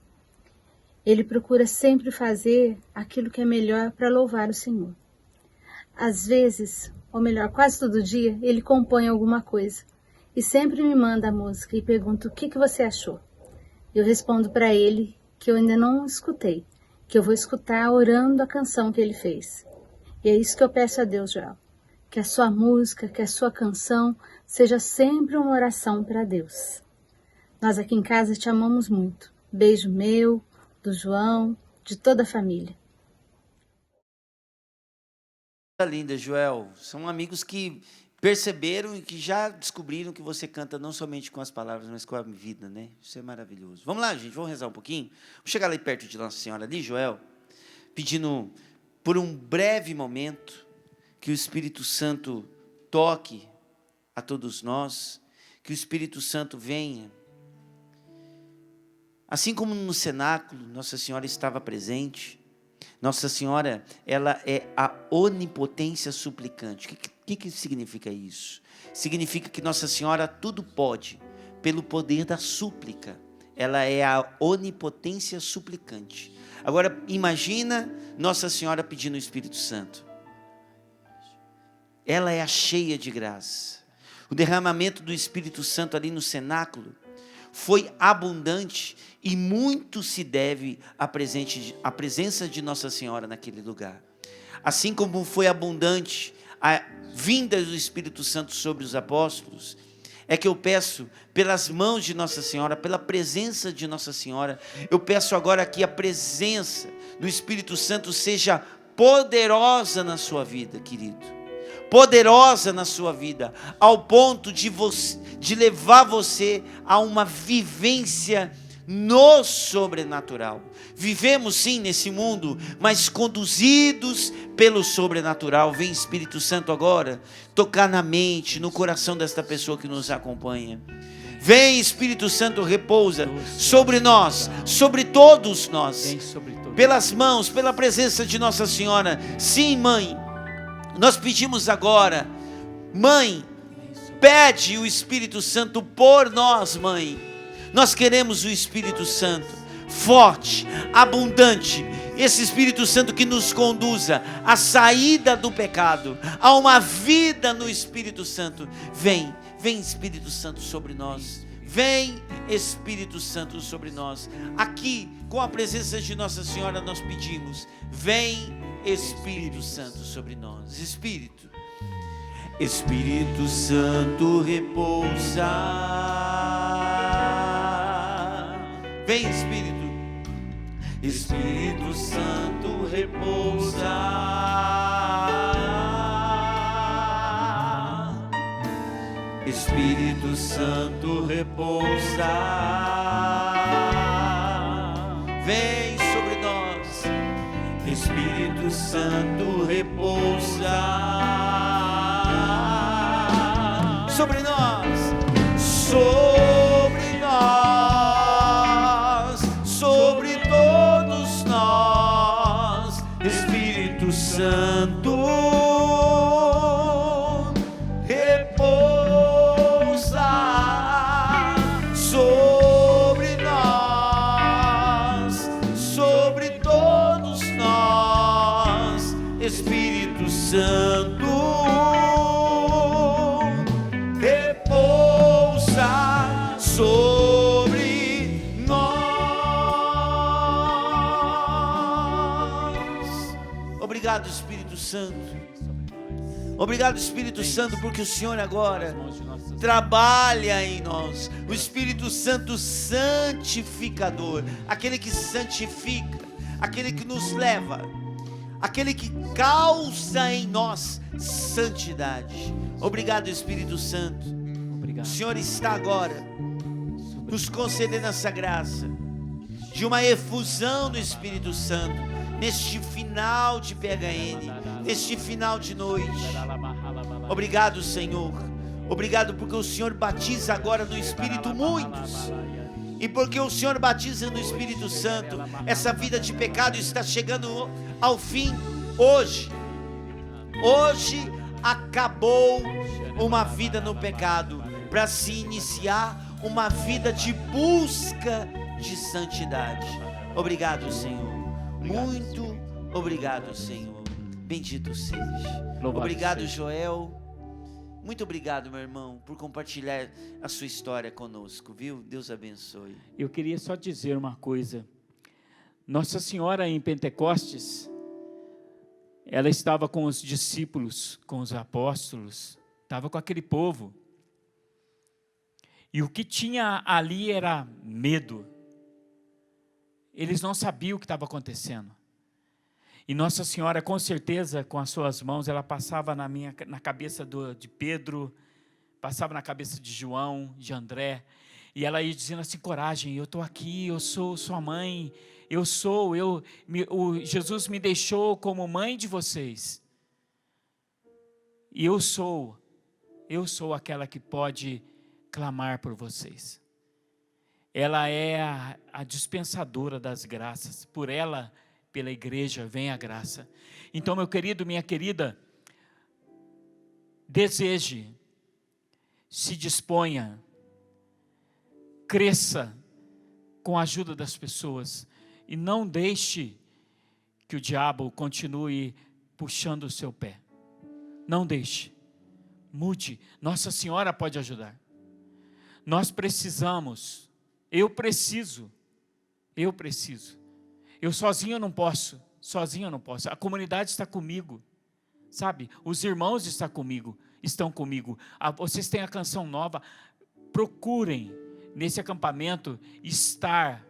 Ele procura sempre fazer aquilo que é melhor para louvar o Senhor. Às vezes, ou melhor, quase todo dia, ele compõe alguma coisa e sempre me manda a música e pergunta o que você achou. Eu respondo para ele que eu ainda não escutei, que eu vou escutar orando a canção que ele fez. E é isso que eu peço a Deus, Joel, que a sua música, que a sua canção seja sempre uma oração para Deus. Nós aqui em casa te amamos muito. Beijo meu, do João, de toda a família. Linda, Joel. São amigos que perceberam e que já descobriram que você canta não somente com as palavras, mas com a vida, né? Isso é maravilhoso. Vamos lá, gente, vamos rezar um pouquinho? Vamos chegar lá perto de Nossa Senhora ali, Joel, pedindo por um breve momento que o Espírito Santo toque a todos nós, que o Espírito Santo venha. Assim como no cenáculo, Nossa Senhora estava presente. Nossa Senhora, ela é a onipotência suplicante. O que significa isso? Significa que Nossa Senhora tudo pode, pelo poder da súplica. Ela é a onipotência suplicante. Agora, imagina Nossa Senhora pedindo o Espírito Santo. Ela é a cheia de graça. O derramamento do Espírito Santo ali no cenáculo foi abundante e muito se deve à presença de Nossa Senhora naquele lugar. Assim como foi abundante a vinda do Espírito Santo sobre os apóstolos, é que eu peço pelas mãos de Nossa Senhora, pela presença de Nossa Senhora, eu peço agora que a presença do Espírito Santo seja poderosa na sua vida, querido. Poderosa na sua vida, ao ponto de levar você a uma vivência no sobrenatural. Vivemos sim nesse mundo, mas conduzidos pelo sobrenatural. Vem Espírito Santo agora tocar na mente, no coração desta pessoa que nos acompanha. Vem Espírito Santo, repousa sobre nós, sobre todos nós, pelas mãos, pela presença de Nossa Senhora. Sim, mãe, nós pedimos agora, mãe, pede o Espírito Santo por nós, mãe. Nós queremos o Espírito Santo forte, abundante, esse Espírito Santo que nos conduza à saída do pecado, a uma vida no Espírito Santo. Vem Espírito Santo sobre nós. Vem Espírito Santo sobre nós. Aqui, com a presença de Nossa Senhora, nós pedimos, vem Espírito Santo sobre nós. Espírito Santo repousa. Vem Espírito Santo repousa. Espírito Santo repousa. Vem sobre nós. Espírito Santo repousa sobre nós, sobre todos nós. Espírito Santo repousa sobre nós, sobre todos nós. Espírito Santo repousa sobre nós. Obrigado, Espírito Santo. Obrigado, Espírito Santo, porque o Senhor agora trabalha em nós. O Espírito Santo santificador, aquele que santifica, aquele que nos leva, aquele que causa em nós santidade. Obrigado, Espírito Santo. Obrigado. O Senhor está agora nos concedendo essa graça de uma efusão do Espírito Santo neste final de PHN, neste final de noite. Obrigado, Senhor. Obrigado porque o Senhor batiza agora no Espírito muitos. E porque o Senhor batiza no Espírito Santo, essa vida de pecado está chegando ao fim hoje. Hoje acabou uma vida no pecado para se iniciar uma vida de busca de santidade. Obrigado, Senhor. Muito obrigado, Senhor. Bendito seja. Obrigado, Joel. Muito obrigado, meu irmão, por compartilhar a sua história conosco, viu? Deus abençoe. Eu queria só dizer uma coisa. Nossa Senhora em Pentecostes, ela estava com os discípulos, com os apóstolos, estava com aquele povo. E o que tinha ali era medo. Eles não sabiam o que estava acontecendo. E Nossa Senhora, com certeza, com as suas mãos, ela passava na cabeça de Pedro, passava na cabeça de João, de André, e ela ia dizendo assim: coragem, eu estou aqui, eu sou sua mãe, Jesus me deixou como mãe de vocês. E eu sou aquela que pode clamar por vocês. Ela é a dispensadora das graças, por ela, pela igreja, vem a graça. Então, meu querido, minha querida, deseje, se disponha, cresça com a ajuda das pessoas e não deixe que o diabo continue puxando o seu pé. Não deixe, mude. Nossa Senhora pode ajudar. Nós precisamos, eu preciso. Eu sozinho não posso, a comunidade está comigo, sabe? Os irmãos estão comigo. Vocês têm a canção nova, procurem nesse acampamento estar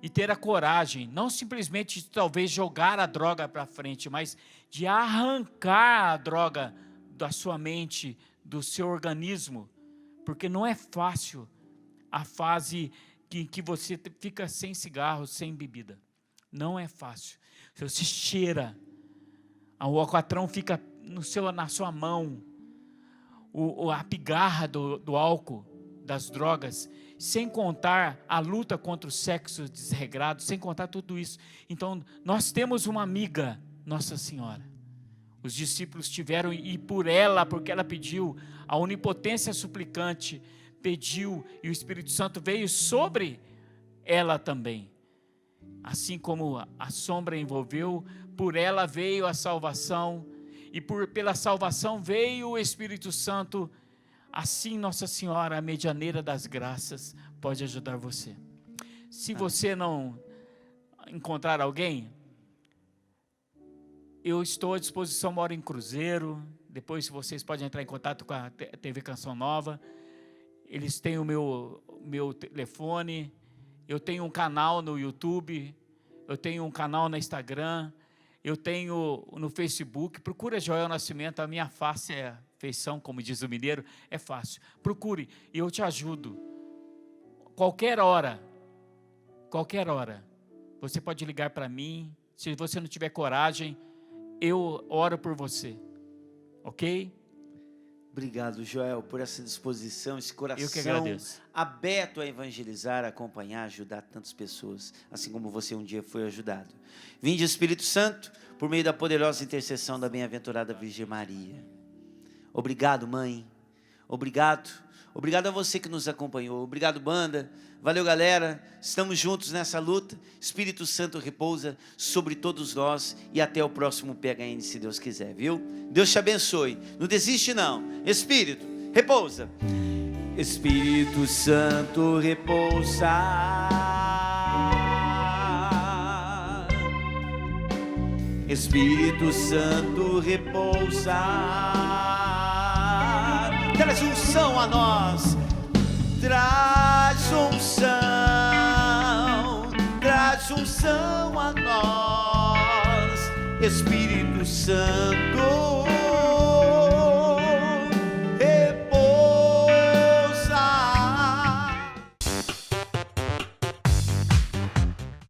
e ter a coragem, não simplesmente de talvez jogar a droga para frente, mas de arrancar a droga da sua mente, do seu organismo, porque não é fácil a fase que você fica sem cigarro, sem bebida. Não é fácil. Você cheira, o alcatrão fica na sua mão, a pigarra do álcool, das drogas, sem contar a luta contra o sexo desregrado, sem contar tudo isso. Então, nós temos uma amiga, Nossa Senhora. Os discípulos tiveram, e por ela, porque ela pediu, a onipotência suplicante pediu, e o Espírito Santo veio sobre ela também. Assim como a sombra envolveu, por ela veio a salvação, e pela salvação veio o Espírito Santo. Assim Nossa Senhora, a medianeira das graças, pode ajudar você. Se você não encontrar alguém, eu estou à disposição, moro em Cruzeiro. Depois vocês podem entrar em contato com a TV Canção Nova. Eles têm o meu telefone. Eu tenho um canal no YouTube, eu tenho um canal no Instagram, eu tenho no Facebook. Procura Joel Nascimento, a minha face é feição, como diz o mineiro, é fácil. Procure, e eu te ajudo. Qualquer hora, você pode ligar para mim. Se você não tiver coragem, eu oro por você, ok? Obrigado, Joel, por essa disposição, esse coração eu que agradeço. Aberto a evangelizar, a acompanhar, ajudar tantas pessoas, assim como você um dia foi ajudado. Vinde, Espírito Santo, por meio da poderosa intercessão da bem-aventurada Virgem Maria. Obrigado, mãe. Obrigado a você que nos acompanhou. Obrigado, banda. Valeu, galera. Estamos juntos nessa luta. Espírito Santo repousa sobre todos nós e até o próximo PHN, se Deus quiser, viu? Deus te abençoe. Não desiste, não. Espírito, repousa. Espírito Santo, repousa. Espírito Santo, repousa. Traz unção a nós. Traz unção a nós, Espírito Santo.